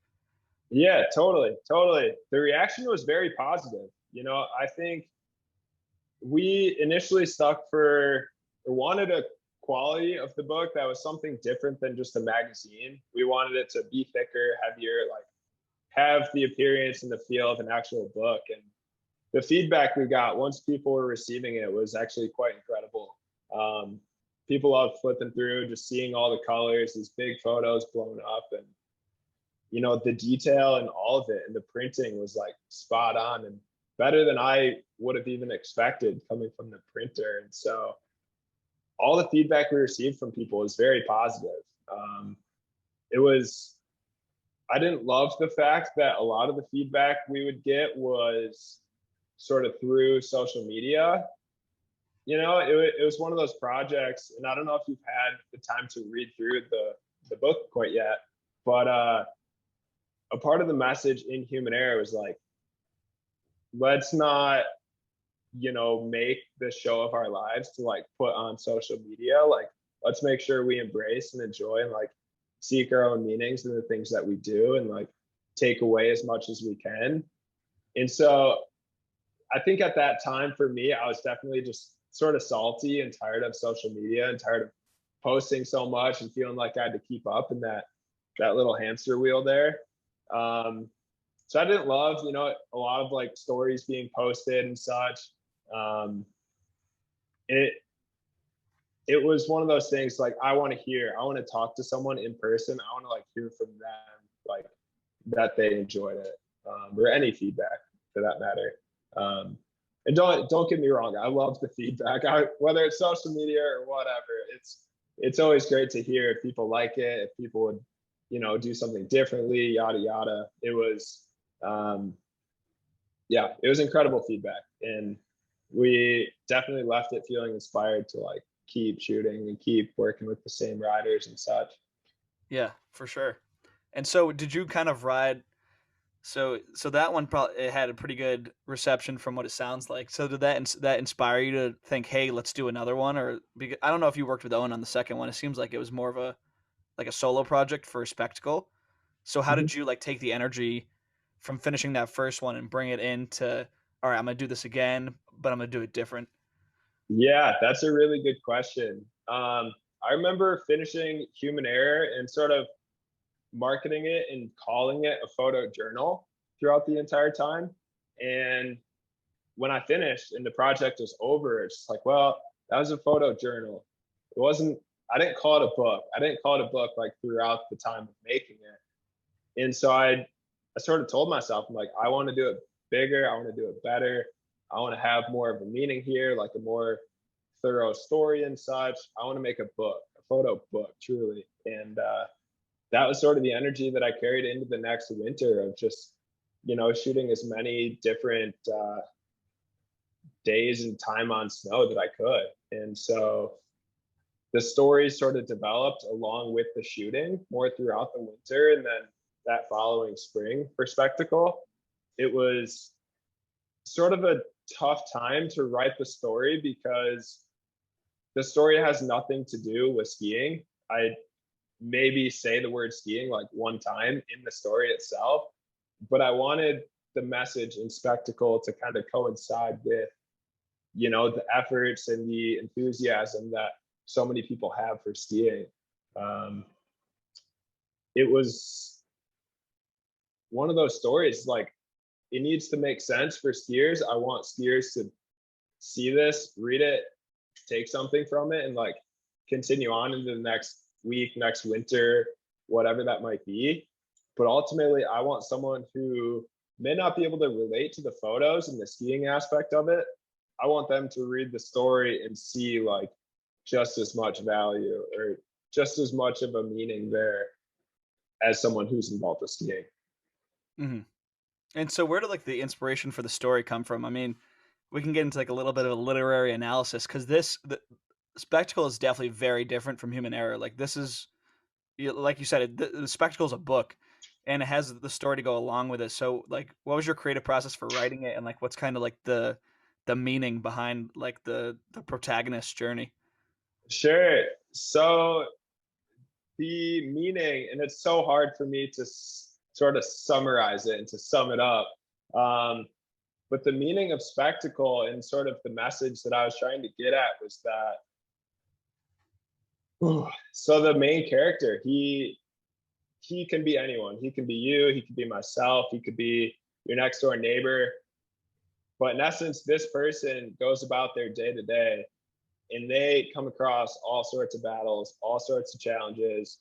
Yeah, totally. The reaction was very positive. I think we initially stuck for or wanted a quality of the book that was something different than just a magazine. We wanted it to be thicker, heavier, like have the appearance and the feel of an actual book. And the feedback we got once people were receiving it was actually quite incredible. people love flipping through, just seeing all the colors, these big photos blown up, and the detail and all of it, and the printing was like spot on and better than I would have even expected coming from the printer. And so all the feedback we received from people was very positive. It was, I didn't love the fact that a lot of the feedback we would get was sort of through social media. It was one of those projects, and I don't know if you've had the time to read through the book quite yet, but a part of the message in Human Error was like, let's not, make the show of our lives to like put on social media. Like, let's make sure we embrace and enjoy and like seek our own meanings in the things that we do, and like take away as much as we can. And so I think at that time for me, I was definitely just sort of salty and tired of social media and tired of posting so much and feeling like I had to keep up in that little hamster wheel there. So I didn't love, a lot of like stories being posted and such. It it was one of those things like I want to talk to someone in person. I want to like hear from them, like that they enjoyed it, or any feedback for that matter. And don't get me wrong, I love the feedback. Whether it's social media or whatever, it's always great to hear if people like it, if people would, do something differently, yada yada. It was, yeah, it was incredible feedback, and we definitely left it feeling inspired to like keep shooting and keep working with the same riders and such. Yeah, for sure. And so, did you kind of ride? So that one probably it had a pretty good reception from what it sounds like. So did that inspire you to think, hey, let's do another one? Or because, I don't know if you worked with Owen on the second one. It seems like it was more of a like a solo project for a spectacle. So how Mhm. did you like take the energy from finishing that first one and bring it into, all right, I'm gonna do this again, but I'm gonna do it different. Yeah, that's a really good question. I remember finishing Human Error and sort of marketing it and calling it a photo journal throughout the entire time. And when I finished and the project was over, it's just like, well, that was a photo journal. It wasn't, I didn't call it a book. I didn't call it a book like throughout the time of making it. And so I sort of told myself, I'm like, I want to do it bigger. I want to do it better. I want to have more of a meaning here, like a more thorough story and such. I want to make a book, a photo book, truly. And that was sort of the energy that I carried into the next winter of just, shooting as many different days and time on snow that I could. And so the story sort of developed along with the shooting more throughout the winter. And then that following spring for Spectacle, it was sort of a tough time to write the story because the story has nothing to do with skiing. I maybe say the word skiing like one time in the story itself, but I wanted the message and Spectacle to kind of coincide with, the efforts and the enthusiasm that so many people have for skiing. Um, it was one of those stories like it needs to make sense for skiers. I want skiers to see this, read it, take something from it, and like continue on into the next week, next winter, whatever that might be. But ultimately, I want someone who may not be able to relate to the photos and the skiing aspect of it. I want them to read the story and see like just as much value or just as much of a meaning there as someone who's involved with skiing. Hmm. And so where did like the inspiration for the story come from? I mean, we can get into like a little bit of a literary analysis because the spectacle is definitely very different from Human Error. Like this is like you said, the spectacle is a book, and it has the story to go along with it. So like, what was your creative process for writing it, and like what's kind of like the meaning behind like the protagonist's journey? Sure. So the meaning, and it's so hard for me to sort of summarize it and to sum it up. Um, but the meaning of Spectacle and sort of the message that I was trying to get at was that, so the main character, he can be anyone. He can be you, he could be myself, he could be your next door neighbor. But in essence, this person goes about their day to day and they come across all sorts of battles, all sorts of challenges,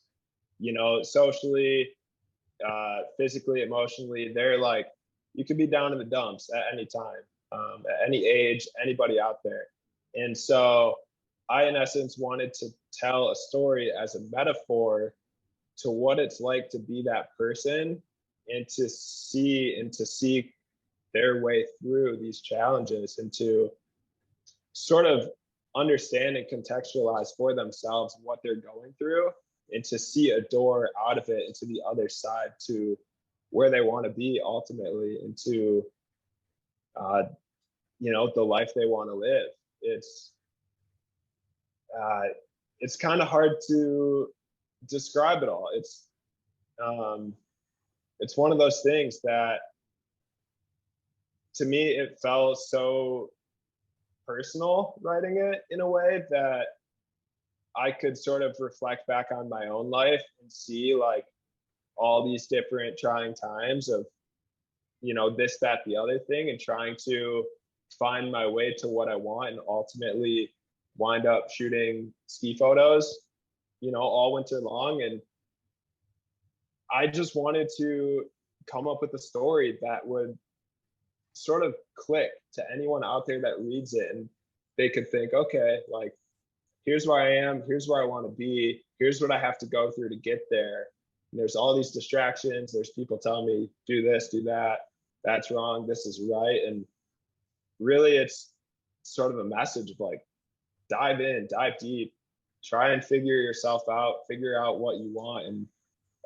socially, physically, emotionally. They're like, you could be down in the dumps at any time, at any age, anybody out there. And so I, in essence, wanted to tell a story as a metaphor to what it's like to be that person and to see and to seek their way through these challenges and to sort of understand and contextualize for themselves what they're going through and to see a door out of it into the other side to where they want to be ultimately into uh, the life they want to live. Uh, it's kind of hard to describe it all. Um, it's one of those things that to me it felt so personal writing it in a way that I could sort of reflect back on my own life and see like all these different trying times of this, that, the other thing, and trying to find my way to what I want, and ultimately wind up shooting ski photos all winter long. And I just wanted to come up with a story that would sort of click to anyone out there that reads it, and they could think, okay, like, here's where I am, here's where I want to be, here's what I have to go through to get there. And there's all these distractions, there's people telling me do this, do that, that's wrong, this is right. And really it's sort of a message of like, dive in, dive deep, try and figure yourself out, figure out what you want, and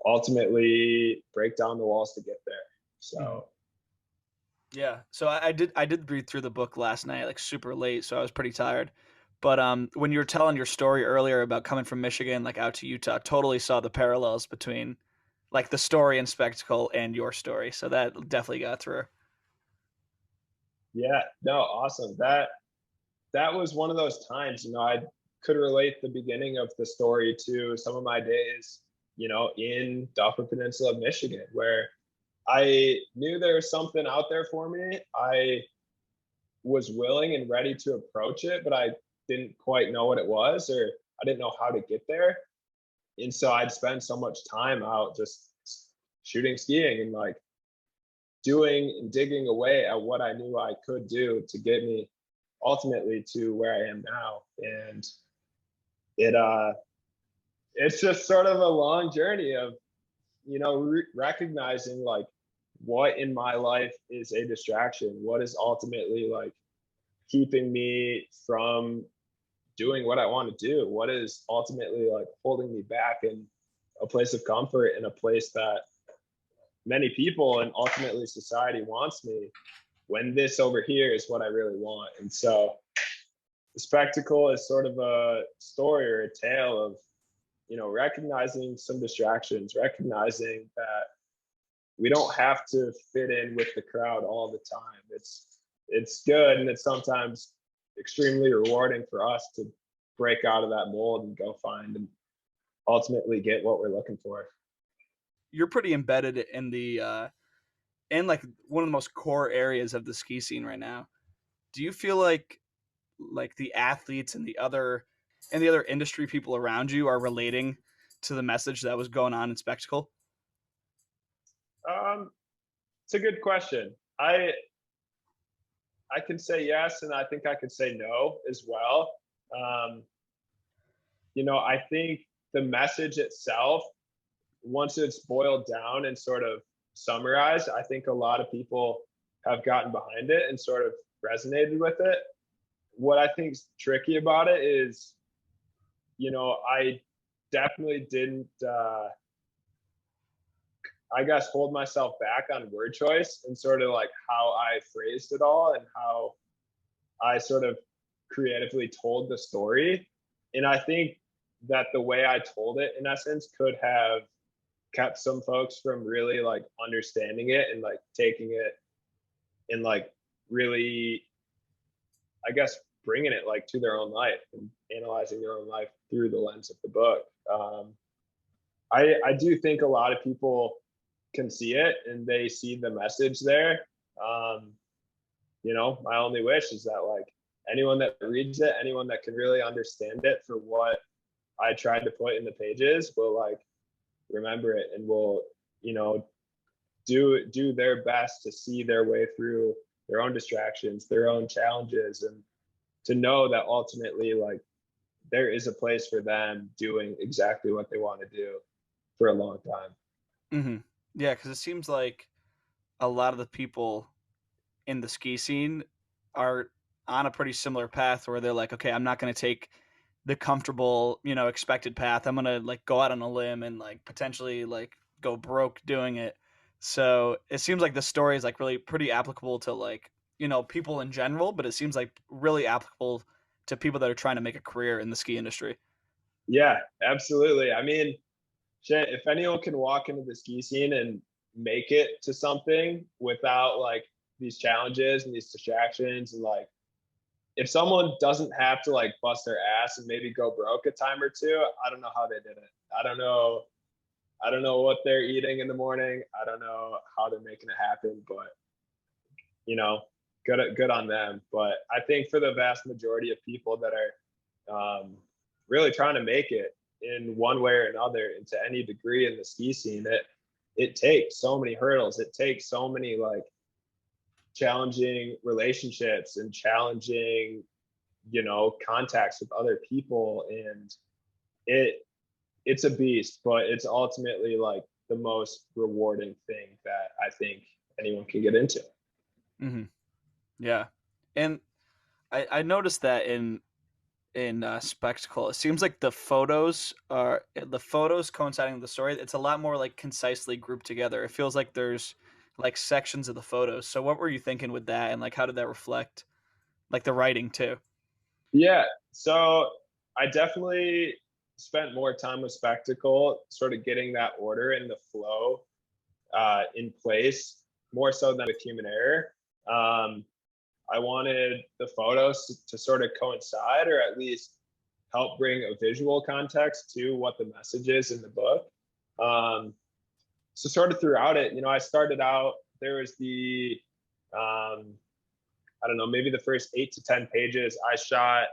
ultimately break down the walls to get there. So Yeah. So I did read through the book last night, like super late, so I was pretty tired. But when you were telling your story earlier about coming from Michigan, like out to Utah, totally saw the parallels between like the story and spectacle and your story. So that definitely got through. yeah, no, awesome. That was one of those times, I could relate the beginning of the story to some of my days, in the Upper Peninsula of Michigan, where I knew there was something out there for me. I was willing and ready to approach it, but I didn't quite know what it was, or I didn't know how to get there. And so I'd spend so much time out just shooting skiing and like doing and digging away at what I knew I could do to get me ultimately to where I am now. And it it's just sort of a long journey of recognizing like what in my life is a distraction, what is ultimately like keeping me from doing what I want to do, what is ultimately like holding me back in a place of comfort, in a place that many people and ultimately society wants me, when this over here is what I really want. And so the spectacle is sort of a story or a tale of recognizing some distractions, recognizing that we don't have to fit in with the crowd all the time. It's good, and it's sometimes extremely rewarding for us to break out of that mold and go find and ultimately get what we're looking for. You're pretty embedded in the in like one of the most core areas of the ski scene right now. Do you feel like the athletes and the other industry people around you are relating to the message that was going on in spectacle? Um, it's a good question. I can say yes, and I think I could say no as well. Um, I think the message itself, once it's boiled down and sort of summarized, I think a lot of people have gotten behind it and sort of resonated with it. What I think's tricky about it is, I definitely didn't, I guess, hold myself back on word choice and sort of like how I phrased it all and how I sort of creatively told the story. And I think that the way I told it, in essence, could have kept some folks from really like understanding it and like taking it and like really, I guess, bringing it like to their own life and analyzing their own life through the lens of the book. I do think a lot of people can see it and they see the message there. My only wish is that like anyone that reads it, anyone that can really understand it for what I tried to put in the pages will like remember it and will, you know, do their best to see their way through their own distractions, their own challenges, and to know that ultimately like there is a place for them doing exactly what they want to do for a long time. Hmm. Yeah, because it seems like a lot of the people in the ski scene are on a pretty similar path where they're like, okay, I'm not going to take the comfortable, expected path. I'm going to like go out on a limb and like potentially like go broke doing it. So it seems like the story is like really pretty applicable to like, people in general, but it seems like really applicable to people that are trying to make a career in the ski industry. Yeah, absolutely. I mean, shit, if anyone can walk into the ski scene and make it to something without like these challenges and these distractions, and like if someone doesn't have to like bust their ass and maybe go broke a time or two, I don't know how they did it. I don't know. I don't know what they're eating in the morning. I don't know how they're making it happen, but you know, good on them. But I think for the vast majority of people that are really trying to make it in one way or another into any degree in the ski scene, it takes so many hurdles. It takes so many like challenging relationships and challenging, you know, contacts with other people, and it it's a beast, but it's ultimately like the most rewarding thing that I think anyone can get into. Hmm. Yeah, and I noticed that in spectacle, it seems like the photos coinciding with the story. It's a lot more like concisely grouped together. It feels like there's like sections of the photos. So what were you thinking with that, and like how did that reflect like the writing too? Yeah, so I definitely spent more time with spectacle, sort of getting that order and the flow in place more so than with human error. Um, I wanted the photos to sort of coincide or at least help bring a visual context to what the message is in the book. Um, so sort of throughout it, you know, I started out, there was um, I don't know, maybe the first 8 to 10 pages, I shot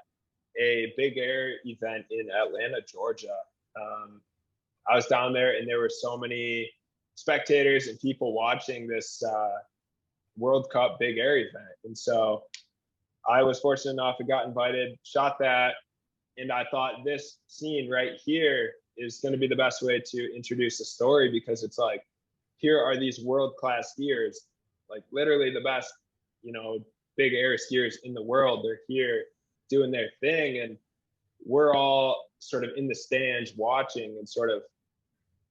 a big air event in Atlanta, Georgia. Um, I was down there and there were so many spectators and people watching this World Cup big air event. And so I was fortunate enough, I got invited, shot that, and I thought this scene right here is going to be the best way to introduce the story, because it's like, here are these world class skiers, like literally the best, you know, big air skiers in the world. They're here doing their thing, and we're all sort of in the stands watching and sort of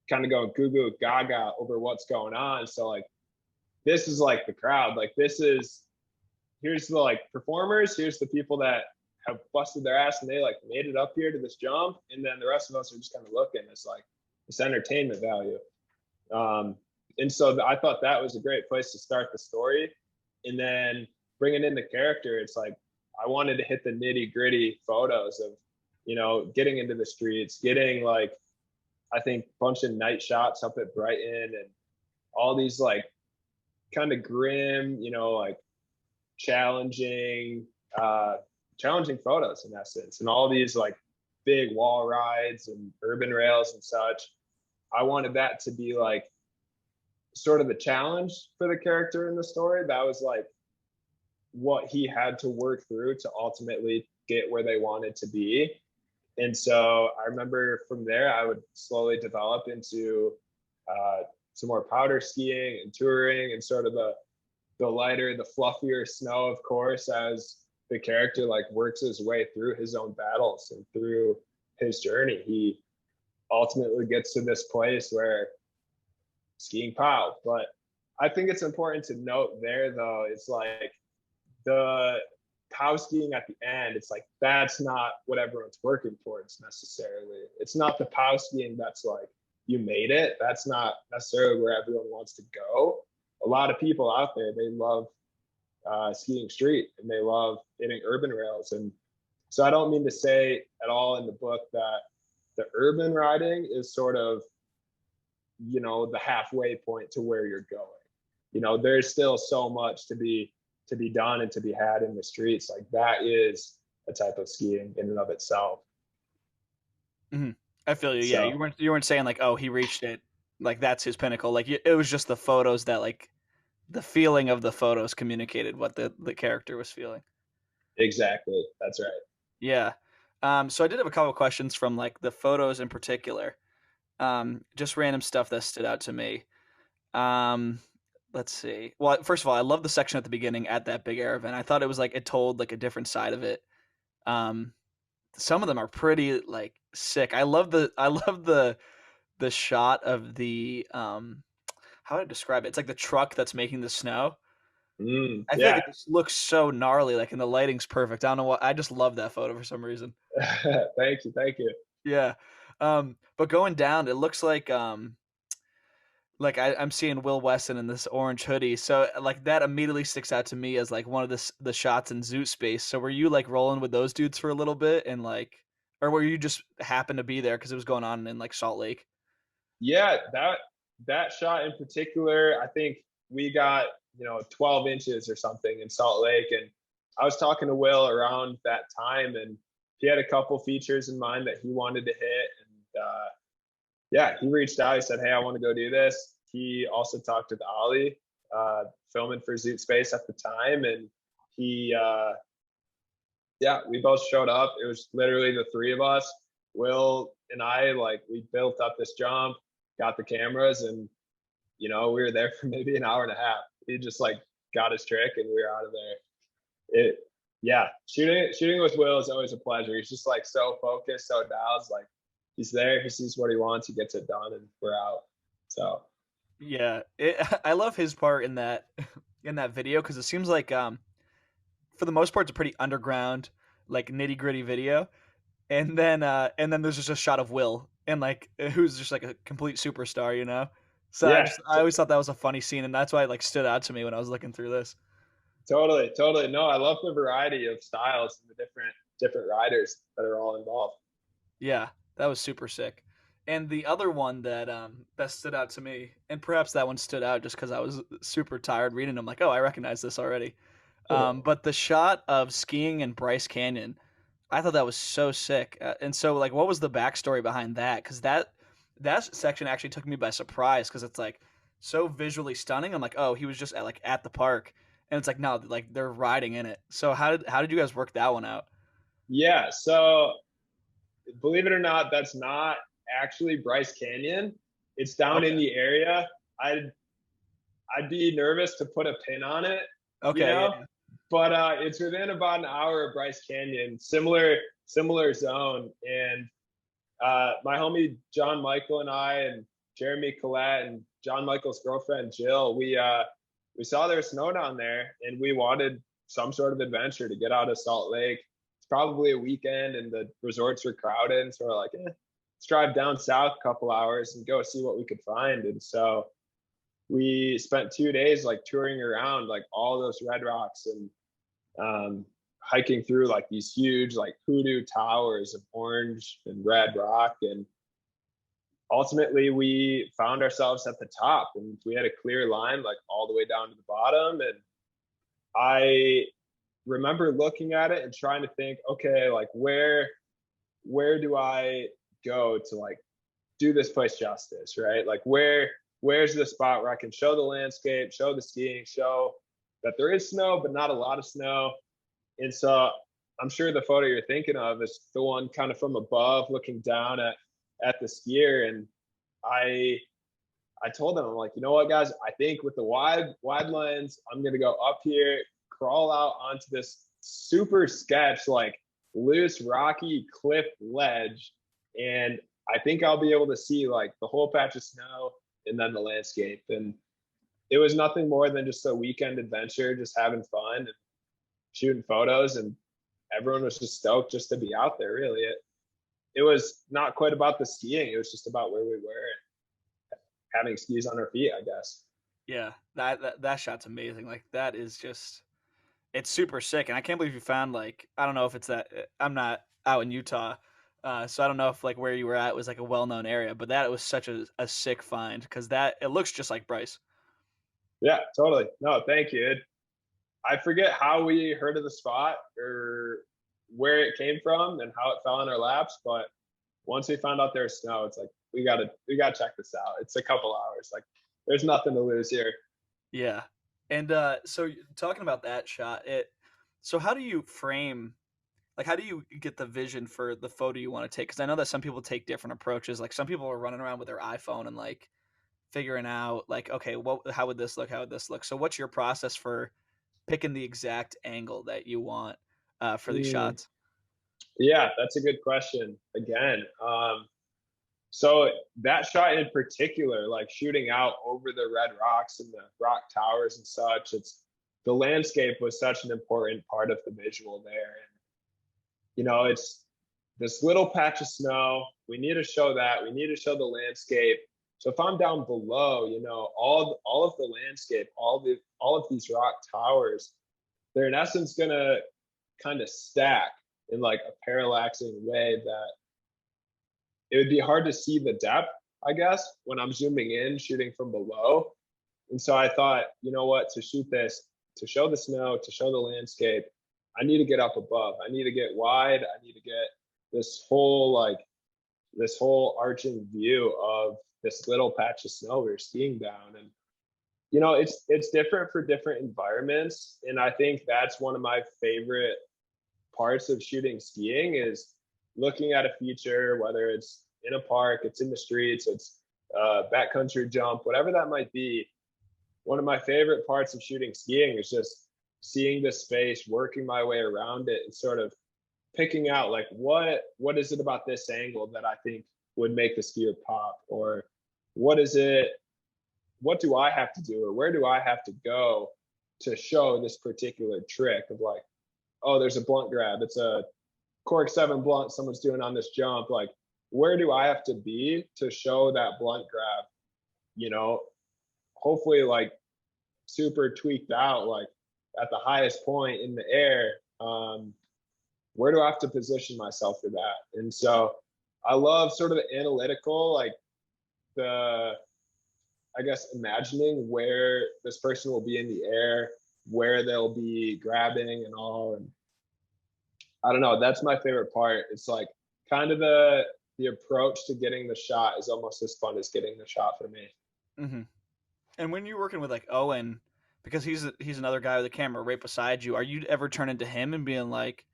kind of going goo goo gaga over what's going on. So like, this is like the crowd. Like this is, here's the like performers, here's the people that have busted their ass and they like made it up here to this jump, and then the rest of us are just kind of looking. It's like this entertainment value. Um, and so I thought that was a great place to start the story, and then bringing in the character. It's like I wanted to hit the nitty gritty photos of, you know, getting into the streets, getting like I think a bunch of night shots up at Brighton, and all these like kind of grim, you know, like challenging uh challenging photos in essence, and all these like big wall rides and urban rails and such. I wanted that to be like sort of the challenge for the character in the story. That was like what he had to work through to ultimately get where they wanted to be. And so I remember from there I would slowly develop into some more powder skiing and touring, and sort of the lighter, the fluffier snow, of course, as the character like works his way through his own battles and through his journey. He ultimately gets to this place where skiing pow. But I think it's important to note there, though, it's like the pow skiing at the end, it's like that's not what everyone's working towards necessarily. It's not the pow skiing that's like you made it. That's not necessarily where everyone wants to go. A lot of people out there, they love skiing street and they love hitting urban rails. And so I don't mean to say at all in the book that the urban riding is sort of, you know, the halfway point to where you're going. You know, there's still so much to be to be done and to be had in the streets. Like that is a type of skiing in and of itself. Hmm. I feel you. Yeah, So you weren't saying like, oh, he reached it, like that's his pinnacle. Like it was just the photos that like the feeling of the photos communicated what the character was feeling. exactly, that's right. Yeah. So I did have a couple of questions from like the photos in particular. Just random stuff that stood out to me. Um, let's see. Well, first of all, I love the section at the beginning at that big air event. I thought it was like it told like a different side of it. Um, some of them are pretty like sick. I love the shot of the how do I describe it? It's like the truck that's making the snow. I feel like Yeah. it just looks so gnarly, like and the lighting's perfect. I don't know what I just love that photo for some reason. Thank you, thank you. Yeah. But going down, it looks like I'm seeing Will Weston in this orange hoodie. So like that immediately sticks out to me as like one of the shots in Zoot Space. So were you like rolling with those dudes for a little bit and like or were you just happen to be there because it was going on in like Salt Lake? Yeah, that shot in particular, I think we got 12 inches or something in Salt Lake, and I was talking to Will around that time, and he had a couple features in mind that he wanted to hit, and yeah, he reached out. He said, "Hey, I want to go do this." He also talked with Ollie, filming for Zoot Space at the time, and he yeah, we both showed up. It was literally the three of us. Will and I, like, we built up this jump, got the cameras, and we were there for maybe an hour and a half. He just like got his trick, and we were out of there. It, yeah, shooting with Will is always a pleasure. He's just like so focused, so dialed. Like he's there, he sees what he wants, he gets it done, and we're out. So Yeah, I love his part in that in that video because it seems like for the most part it's a pretty underground like nitty gritty video, and then there's just a shot of Will and like who's just like a complete superstar, you know. So yeah, I always thought that was a funny scene, and that's why it like stood out to me when I was looking through this. totally. No, I love the variety of styles and the different riders that are all involved. Yeah, that was super sick. And the other one that stood out to me, and perhaps that one stood out just because I was super tired reading them, like, oh, I recognize this already. But the shot of skiing in Bryce Canyon, I thought that was so sick. And so, like, what was the backstory behind that? Because that section actually took me by surprise because it's like so visually stunning. I'm like, oh, he was just at the park, and it's like no, like they're riding in it. So how did you guys work that one out? Yeah, so believe it or not, that's not actually Bryce Canyon. It's down in Okay. the area. I'd I'd be nervous to put a pin on it, you Okay. know, Yeah. but it's within about an hour of Bryce Canyon, similar zone. And my homie John Michael and I and Jeremy Collette and John Michael's girlfriend Jill, we saw there's snow down there, and we wanted some sort of adventure to get out of Salt Lake. It's probably a weekend, and the resorts were crowded, and so we're like, let's drive down south a couple hours and go see what we could find. And so we spent 2 days like touring around like all those red rocks and hiking through like these huge like hoodoo towers of orange and red rock. And ultimately we found ourselves at the top, and we had a clear line like all the way down to the bottom. And I remember looking at it and trying to think, okay, like where do I go to like do this place justice, right? Like where's the spot where I can show the landscape, show the skiing, show that there is snow, but not a lot of snow. And so I'm sure the photo you're thinking of is the one kind of from above looking down at the skier. And I I told them, I'm like, you know what, guys, I think with the wide lens, I'm gonna go up here, crawl out onto this super sketch, like loose, rocky cliff ledge, and I think I'll be able to see like the whole patch of snow and then the landscape. And it was nothing more than just a weekend adventure, just having fun and shooting photos, and everyone was just stoked just to be out there. Really, it was not quite about the skiing; it was just about where we were and having skis on our feet, I guess. Yeah, that shot's amazing. Like that is just it's super sick, and I can't believe you found like I don't know if it's that I'm not out in Utah, so I don't know if like where you were at was like a well known area, but that was such a sick find because that it looks just like Bryce. Yeah, totally. No, thank you. I forget how we heard of the spot or where it came from and how it fell in our laps, but once we found out there was snow, it's like we gotta check this out. It's a couple hours. Like there's nothing to lose here. Yeah. And so talking about that shot, so how do you frame like how do you get the vision for the photo you want to take? Because I know that some people take different approaches. Like some people are running around with their iPhone and like figuring out like, okay, what how would this look? How would this look? So what's your process for picking the exact angle that you want for these Mm, shots? yeah, that's a good question. Again, so that shot in particular, like shooting out over the red rocks and the rock towers and such, it's the landscape was such an important part of the visual there. And it's this little patch of snow. We need to show that. We need to show the landscape. So if I'm down below, all of the landscape, all of these rock towers, they're in essence gonna kind of stack in like a parallaxing way that it would be hard to see the depth, I guess, when I'm zooming in, shooting from below. And so I thought, you know what, to shoot this, to show the snow, to show the landscape, I need to get up above. I need to get wide. I need to get this whole arching view of this little patch of snow we are skiing down. And it's different for different environments. And I think that's one of my favorite parts of shooting skiing is looking at a feature, whether it's in a park, it's in the streets, it's a backcountry jump, whatever that might be. One of my favorite parts of shooting skiing is just seeing the space, working my way around it, and sort of picking out like what is it about this angle that I think would make the skier pop, or what is it? What do I have to do, or where do I have to go to show this particular trick of like, oh, there's a blunt grab. It's a cork 7 blunt someone's doing on this jump. Like, where do I have to be to show that blunt grab? You know, hopefully like super tweaked out, like at the highest point in the air. Where do I have to position myself for that? And so I love sort of the analytical, like the, I guess, imagining where this person will be in the air, where they'll be grabbing and all. And I don't know, that's my favorite part. It's like kind of the approach to getting the shot is almost as fun as getting the shot for me. Hmm. And when you're working with like Owen, because he's another guy with a camera right beside you, are you ever turning to him and being like,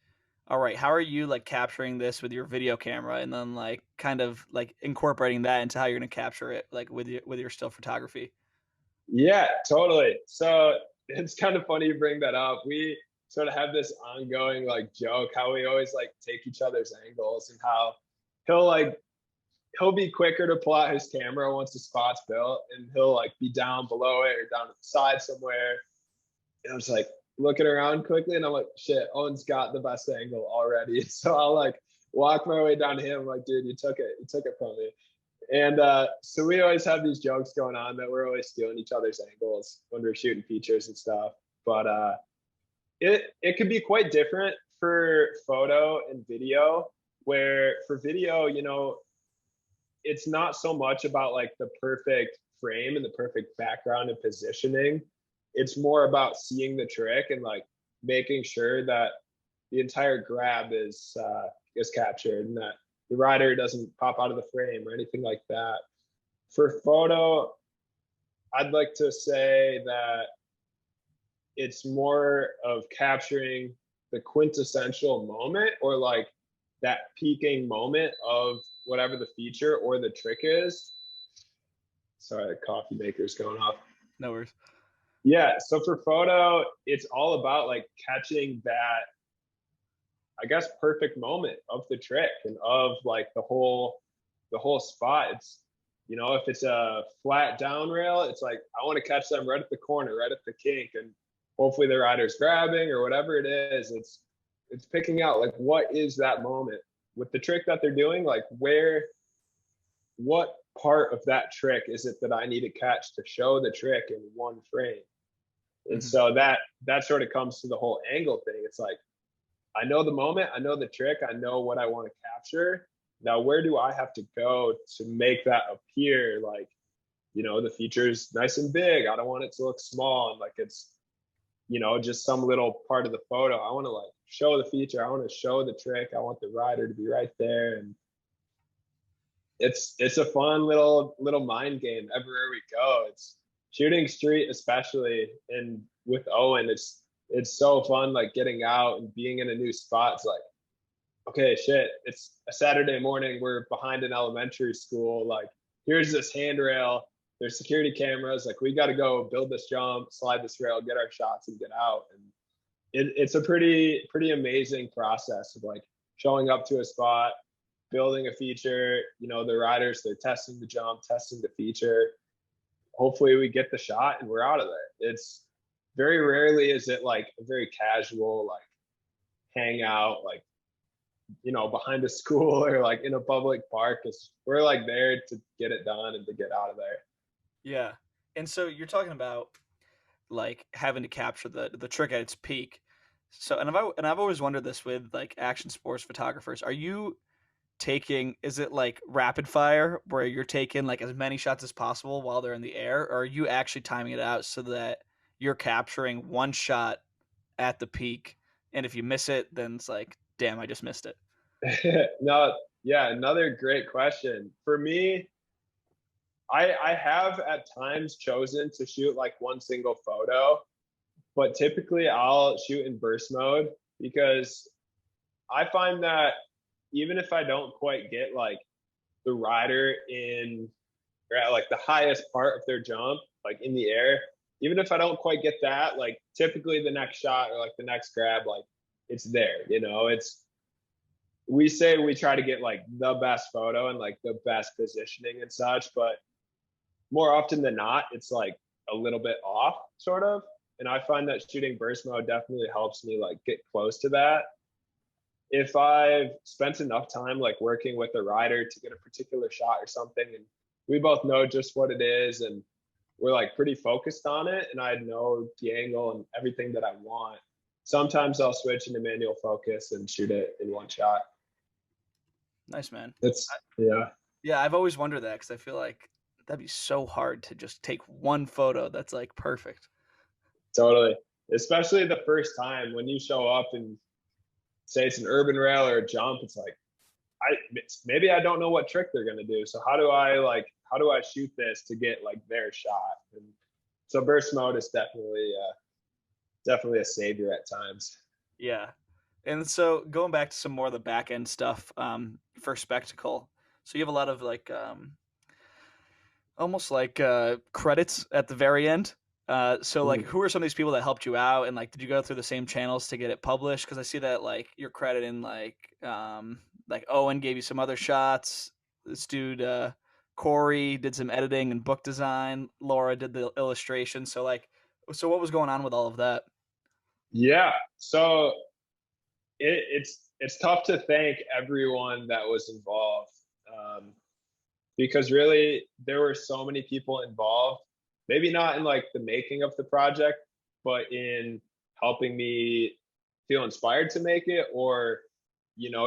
all right, how are you like capturing this with your video camera, and then like kind of like incorporating that into how you're gonna capture it, like with your still photography? Yeah, totally. So it's kind of funny you bring that up. We sort of have this ongoing like joke how we always like take each other's angles and how he'll like he'll be quicker to pull out his camera once the spot's built and he'll like be down below it or down to the side somewhere. And I was like looking around quickly and I'm like, shit, Owen's got the best angle already. So I'll like walk my way down to him. I'm like, dude, you took it from me. And so we always have these jokes going on that we're always stealing each other's angles when we're shooting features and stuff. But it could be quite different for photo and video, where for video, it's not so much about like the perfect frame and the perfect background and positioning. It's more about seeing the trick and like making sure that the entire grab is captured and that the rider doesn't pop out of the frame or anything like that. For photo, I'd like to say that it's more of capturing the quintessential moment or like that peaking moment of whatever the feature or the trick is. Sorry, the coffee maker's going off. No worries. Yeah, so for photo, it's all about like catching that, I guess, perfect moment of the trick and of like the whole spot. It's if it's a flat down rail, it's like I want to catch them right at the corner, right at the kink, and hopefully the rider's grabbing or whatever it is. It's picking out like what is that moment with the trick that they're doing, like what part of that trick is it that I need to catch to show the trick in one frame. And Hmm. so that sort of comes to the whole angle thing. It's like I know the moment, I know the trick, I know what I want to capture. Now, where do I have to go to make that appear like, the feature's nice and big? I don't want it to look small and like it's, just some little part of the photo. I want to like show the feature. I want to show the trick. I want the rider to be right there. And it's a fun little mind game everywhere we go. It's shooting street, especially, and with Owen, it's so fun like getting out and being in a new spot. It's like, okay, shit, it's a Saturday morning, we're behind an elementary school, like here's this handrail, there's security cameras, like we got to go build this jump, slide this rail, get our shots and get out. And it's a pretty amazing process of like showing up to a spot, building a feature. The riders, they're testing the jump, testing the feature. Hopefully we get the shot and we're out of there. It's very rarely is it like a very casual like hangout, like behind a school or like in a public park. We're like there to get it done and to get out of there. Yeah. And so you're talking about like having to capture the trick at its peak. So I've always wondered this with like action sports photographers. Are you taking, is it like rapid fire where you're taking like as many shots as possible while they're in the air, or are you actually timing it out so that you're capturing one shot at the peak, and if you miss it then it's like, damn, I just missed it? No, yeah, another great question. For me, I have at times chosen to shoot like one single photo, but typically I'll shoot in burst mode because I find that even if I don't quite get like the rider in or at like the highest part of their jump, like in the air, even if I don't quite get that, like typically the next shot or like the next grab, like it's there, we say we try to get like the best photo and like the best positioning and such, but more often than not, it's like a little bit off sort of. And I find that shooting burst mode definitely helps me like get close to that. If I've spent enough time like working with a rider to get a particular shot or something, and we both know just what it is and we're like pretty focused on it, and I know the angle and everything that I want, sometimes I'll switch into manual focus and shoot it in one shot. Nice, man. Yeah. Yeah, I've always wondered that because I feel like that'd be so hard to just take one photo that's like perfect. Totally. Especially the first time when you show up and say it's an urban rail or a jump, it's like maybe I don't know what trick they're gonna do. So how do I shoot this to get like their shot? And so burst mode is definitely a savior at times. Yeah. And so going back to some more of the back end stuff, for spectacle. So you have a lot of like almost like credits at the very end. So like, who are some of these people that helped you out, and like, did you go through the same channels to get it published? Because I see that like you're crediting like Owen gave you some other shots. This dude Corey did some editing and book design. Laura did the illustration. So like, so what was going on with all of that? Yeah. So it's tough to thank everyone that was involved, because really there were so many people involved. Maybe not in like the making of the project, but in helping me feel inspired to make it, or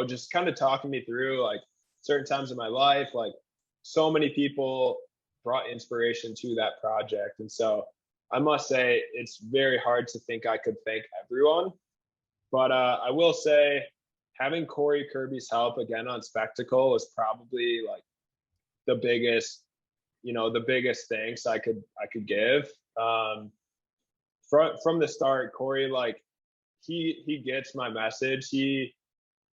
just kind of talking me through like certain times in my life. Like so many people brought inspiration to that project, and so I must say it's very hard to think I could thank everyone. But I will say having Corey Kirby's help again on Spectacle was probably like the biggest thanks I could give. From the start, Corey, like he gets my message. He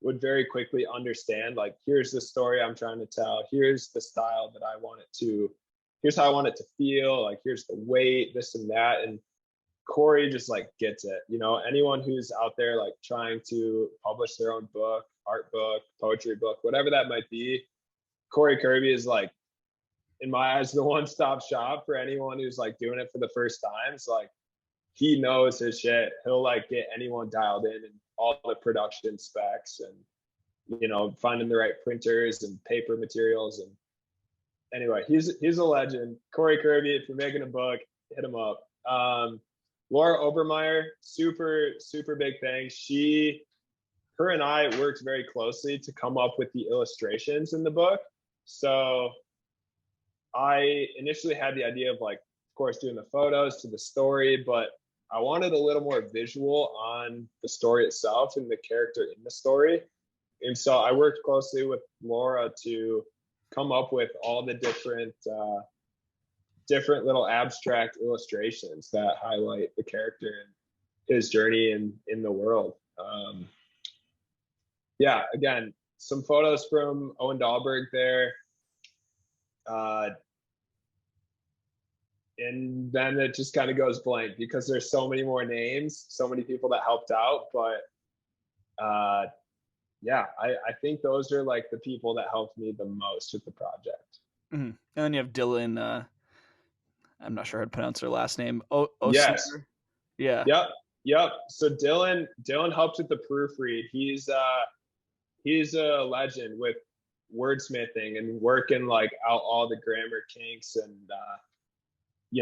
would very quickly understand, like, here's the story I'm trying to tell. Here's the style that I want it to. Here's how I want it to feel. Like, here's the weight, this and that. And Corey just like gets it. Anyone who's out there like trying to publish their own book, art book, poetry book, whatever that might be, Corey Kirby is like, in my eyes, the one-stop shop for anyone who's like doing it for the first time. It's like he knows his shit. He'll like get anyone dialed in and all the production specs and finding the right printers and paper materials. And anyway, he's a legend. Corey Kirby, if you're making a book, hit him up. Laura Obermeyer, super big thanks. Her and I worked very closely to come up with the illustrations in the book. So I initially had the idea of like, of course, doing the photos to the story, but I wanted a little more visual on the story itself and the character in the story. And so I worked closely with Laura to come up with all the different little abstract illustrations that highlight the character and his journey in the world. Yeah, again, some photos from Owen Dahlberg there. Uh, and then it just kind of goes blank because there's so many more names, so many people that helped out. But yeah, I think those are like the people that helped me the most with the project. Mm-hmm. And then you have Dylan. I'm not sure how to pronounce her last name. Yes. Osier. Yeah. Yep. Yep. So Dylan helped with the proofread. He's a legend with wordsmithing and working like out all the grammar kinks and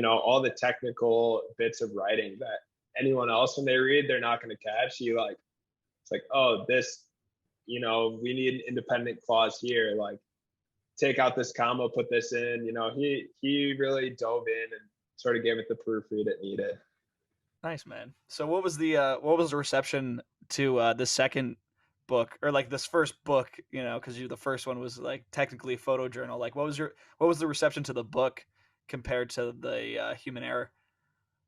all the technical bits of writing that anyone else when they read they're not going to catch. It's like, oh, this, we need an independent clause here, like take out this comma, put this in. He really dove in and sort of gave it the proofread it needed. Nice, man. So what was the reception to the second book, or like this first book, because the first one was like technically a photo journal. Like what was the reception to the book compared to the Human Error?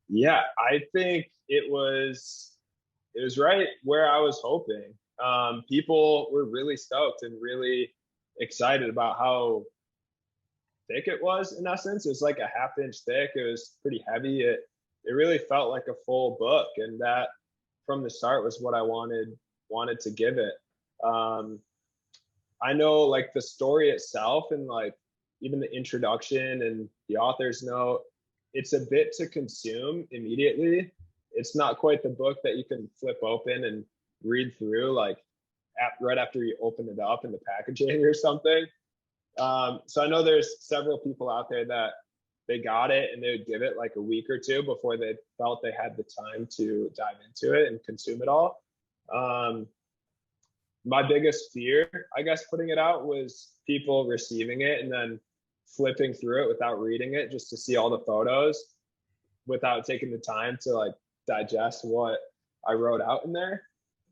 Yeah, I think it was right where I was hoping. People were really stoked and really excited about how thick it was. In essence, it was like a half-inch thick. It was pretty heavy. It really felt like a full book, and that from the start was what I wanted to give it. I know like the story itself and like even the introduction and the author's note, it's a bit to consume immediately. It's not quite the book that you can flip open and read through like right after you open it up in the packaging or something. So I know there's several people out there that they got it and they would give it like a week or two before they felt they had the time to dive into it and consume it all. My biggest fear, I guess, putting it out was people receiving it and then flipping through it without reading it just to see all the photos without taking the time to like digest what I wrote out in there.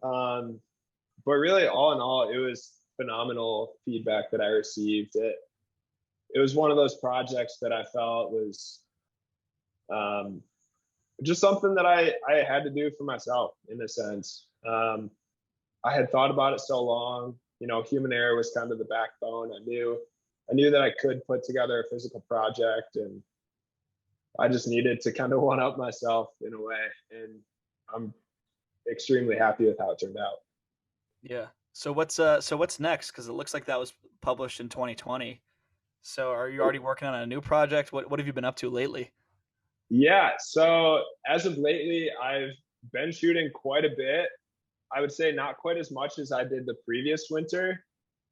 But really, all in all, it was phenomenal feedback that I received. It was one of those projects that I felt was just something that I had to do for myself in a sense. I had thought about it so long. Human Error was kind of the backbone. I knew that I could put together a physical project, and I just needed to kind of one up myself in a way. And I'm extremely happy with how it turned out. Yeah. So what's next? Because it looks like that was published in 2020. So are you already working on a new project? What have you been up to lately? Yeah. So as of lately, I've been shooting quite a bit. I would say not quite as much as I did the previous winter.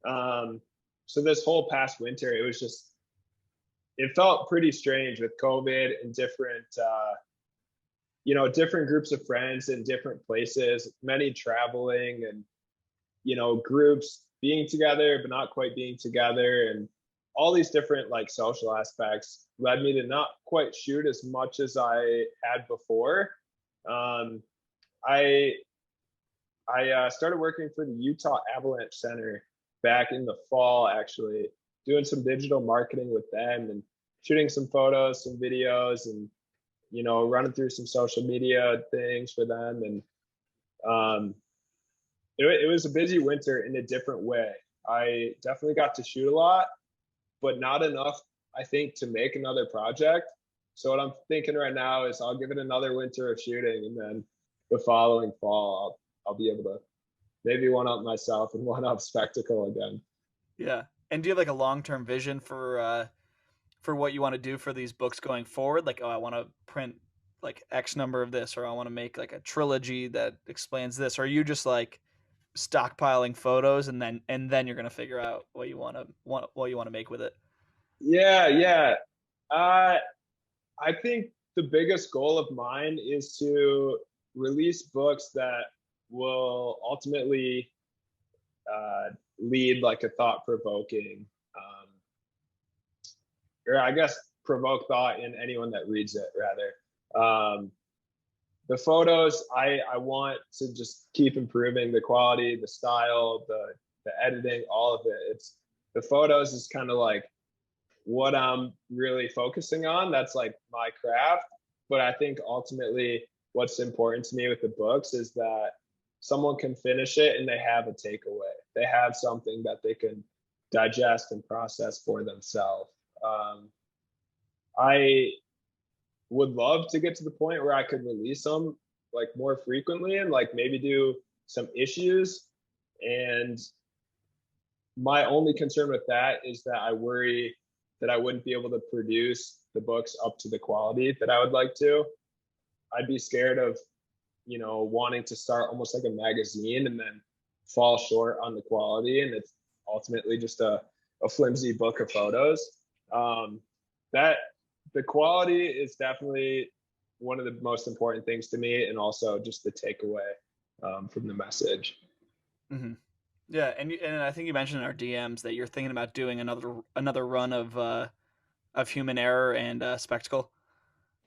So this whole past winter, it felt pretty strange with COVID and different groups of friends in different places, many traveling and, groups being together, but not quite being together. And all these different like social aspects led me to not quite shoot as much as I had before. I started working for the Utah Avalanche Center back in the fall, actually, doing some digital marketing with them and shooting some photos, some videos, and running through some social media things for them. And it was a busy winter in a different way. I definitely got to shoot a lot, but not enough, I think, to make another project. So what I'm thinking right now is I'll give it another winter of shooting, and then the following fall I'll be able to maybe one up myself and one up Spectacle again. Yeah. And do you have like a long-term vision for what you want to do for these books going forward? Like, oh, I want to print like X number of this, or I want to make like a trilogy that explains this. Or are you just like stockpiling photos and then you're gonna figure out what you want to make with it? Yeah, yeah. Uh, I think the biggest goal of mine is to release books that will ultimately uh, lead like a thought-provoking, or I guess provoke thought in anyone that reads it, rather. the photos, I want to just keep improving the quality, the style, the editing, all of it. It's the photos is kind of like what I'm really focusing on. That's like my craft. But I think ultimately what's important to me with the books is that someone can finish it and they have a takeaway. They have something that they can digest and process for themselves. I would love to get to the point where I could release them like more frequently and like maybe do some issues. And my only concern with that is that I worry that I wouldn't be able to produce the books up to the quality that I would like to. I'd be scared of, wanting to start almost like a magazine and then fall short on the quality. And it's ultimately just a flimsy book of photos. That the quality is definitely one of the most important things to me, and also just the takeaway from the message. Mm-hmm. Yeah, and I think you mentioned in our DMs that you're thinking about doing another run of Human Error and Spectacle.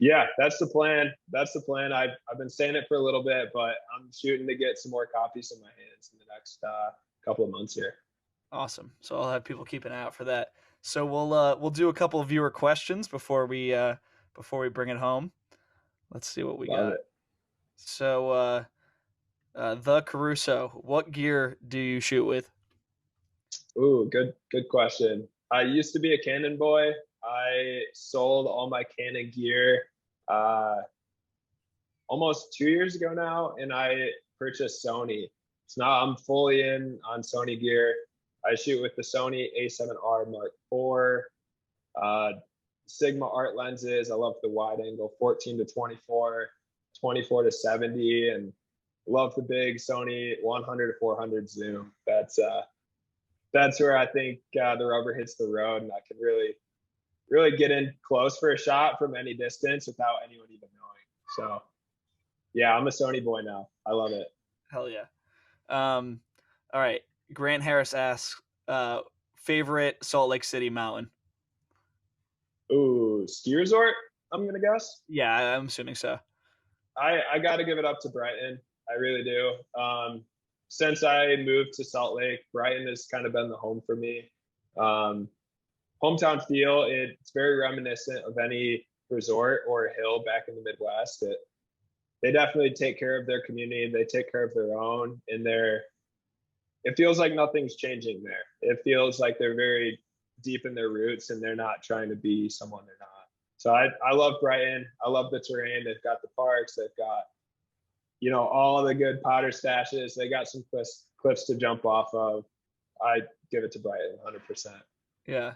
Yeah, that's the plan. That's the plan. I've been saying it for a little bit, but I'm shooting to get some more copies in my hands in the next couple of months here. Awesome. So I'll have people keep an eye out for that. So we'll do a couple of viewer questions before we bring it home. Let's see what we Love got. it. So the Caruso, what gear do you shoot with? Ooh, good question. I used to be a Canon boy. I sold all my Canon gear uh, almost 2 years ago now, and I purchased Sony. So now I'm fully in on Sony gear. I shoot with the Sony A7R Mark IV, Sigma art lenses. I love the wide angle 14 to 24, 24 to 70, and love the big Sony 100 to 400 zoom. That's where I think the rubber hits the road, and I can really get in close for a shot from any distance without anyone even knowing. So yeah, I'm a Sony boy now. I love it. Hell yeah. Um, all right. Grant Harris asks, favorite Salt Lake City mountain. Ooh, ski resort, I'm gonna guess. Yeah, I'm assuming so. I got to give it up to Brighton. I really do. Since I moved to Salt Lake, Brighton has kind of been the home for me. Um, Hometown feel, it's very reminiscent of any resort or hill back in the Midwest. They definitely take care of their community. They take care of their own, and it feels like nothing's changing there. It feels like they're very deep in their roots and they're not trying to be someone they're not. So I love Brighton. I love the terrain. They've got the parks. They've got, all the good powder stashes. They got some cliffs to jump off of. I give it to Brighton 100%. Yeah,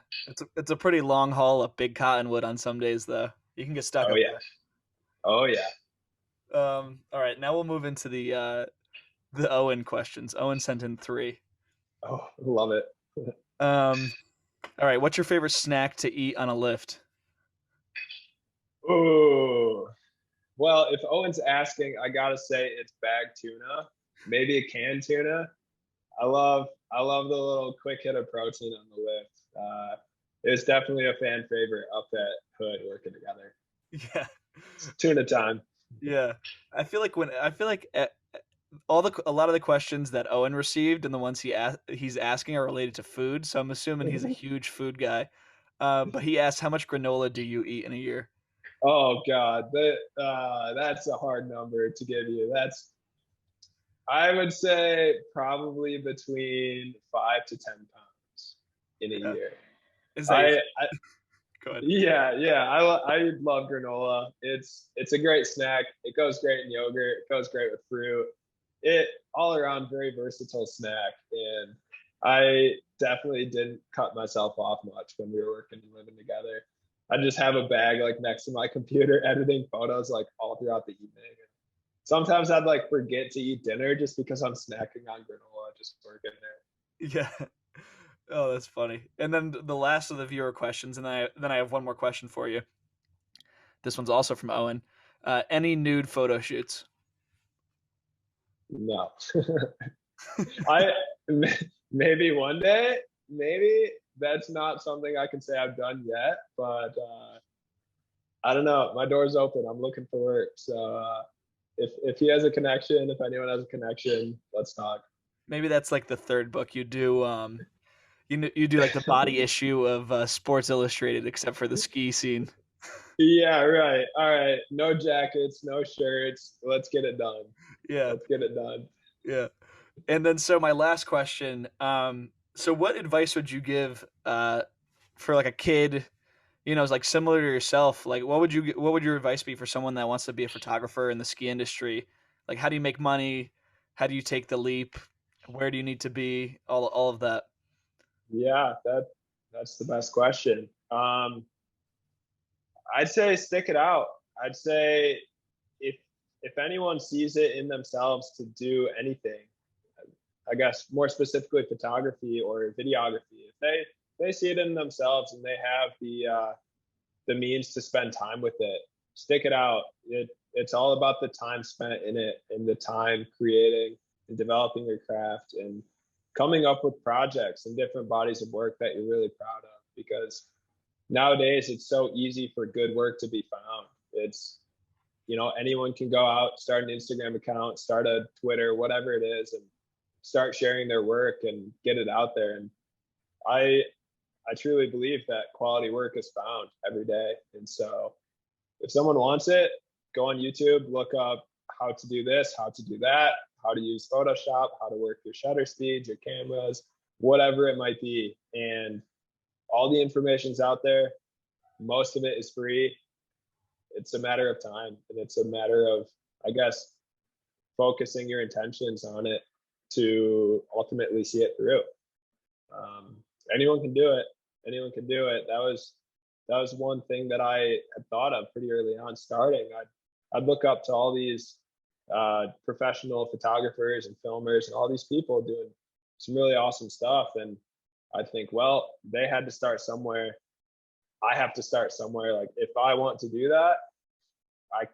it's a pretty long haul up Big Cottonwood on some days though. You can get stuck Oh up yeah. Oh yeah. there. All right, now we'll move into the Owen questions. Owen sent in 3. Oh, love it. Um, all right, what's your favorite snack to eat on a lift? Oh, well, if Owen's asking, I gotta say it's bagged tuna, maybe a canned tuna. I love the little quick hit of protein on the lift. It's definitely a fan favorite up at Hood working together. Yeah, It's tuna time. yeah. I feel like a lot of the questions that Owen received and the ones he's asking are related to food. So I'm assuming he's a huge food guy. But he asked, how much granola do you eat in a year? Oh God, that's a hard number to give you. I would say probably between 5 to 10 pounds in a Yeah. year. Is that your? I Go ahead. yeah. I love granola. It's a great snack. It goes great in yogurt. It goes great with fruit. It all around very versatile snack. And I definitely didn't cut myself off much when we were working and living together. I just have a bag like next to my computer, editing photos like all throughout the evening. Sometimes I'd like forget to eat dinner just because I'm snacking on granola, just working there. Yeah. Oh, that's funny. And then the last of the viewer questions, and then I have one more question for you. This one's also from Owen. Any nude photo shoots? No, I maybe one day, maybe that's not something I can say I've done yet, but I don't know. My door's open. I'm looking for work, so if he has a connection, if anyone has a connection, let's talk. Maybe that's like the third book you do. You do like the body issue of Sports Illustrated, except for the ski scene. Yeah, right. All right. No jackets, no shirts. Let's get it done. Yeah, Let's get it done. yeah. And then, so my last question. So what advice would you give for like a kid? You know, is like similar to yourself. Like, what would your advice be for someone that wants to be a photographer in the ski industry? Like, how do you make money? How do you take the leap? Where do you need to be? All of that. Yeah, that's the best question. I'd say stick it out. I'd say if if anyone sees it in themselves to do anything, I guess more specifically photography or videography, if they see it in themselves and they have the means to spend time with it, stick it out. It's all about the time spent in it and the time creating and developing your craft and coming up with projects and different bodies of work that you're really proud of, because nowadays it's so easy for good work to be found. It's, anyone can go out, start an Instagram account, start a Twitter, whatever it is, and start sharing their work and get it out there. And I I truly believe that quality work is found every day. And so if someone wants it, go on YouTube, look up how to do this, how to do that, how to use Photoshop, how to work your shutter speeds, your cameras, whatever it might be. And all the information's out there. Most of it is free. It's a matter of time, and it's a matter of, I guess, focusing your intentions on it to ultimately see it through. Um, anyone can do it. Anyone can do it. That was one thing that I had thought of pretty early on starting. I'd look up to all these professional photographers and filmers and all these people doing some really awesome stuff, and I think, well, they had to start somewhere. I have to start somewhere. Like, if I want to do that, I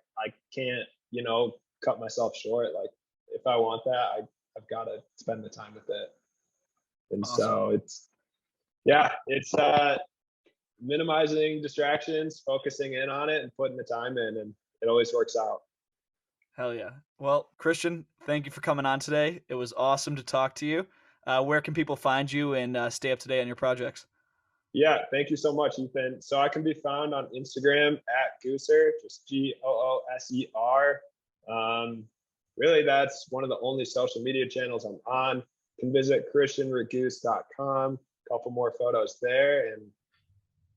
can't, cut myself short. Like, if I want that, I've got to spend the time with it. And Awesome. so it's minimizing distractions, focusing in on it, and putting the time in, and it always works out. Hell yeah. Well, Christian, thank you for coming on today. It was awesome to talk to you. Where can people find you and stay up to date on your projects? Yeah, thank you so much, Ethan. So I can be found on Instagram at Gooser, just Gooser. Really, that's one of the only social media channels I'm on. You can visit christianraguse.com. A couple more photos there. And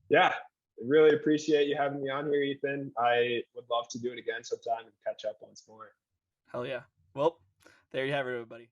yeah, really appreciate you having me on here, Ethan. I would love to do it again sometime and catch up once more. Hell yeah. Well, there you have it, everybody.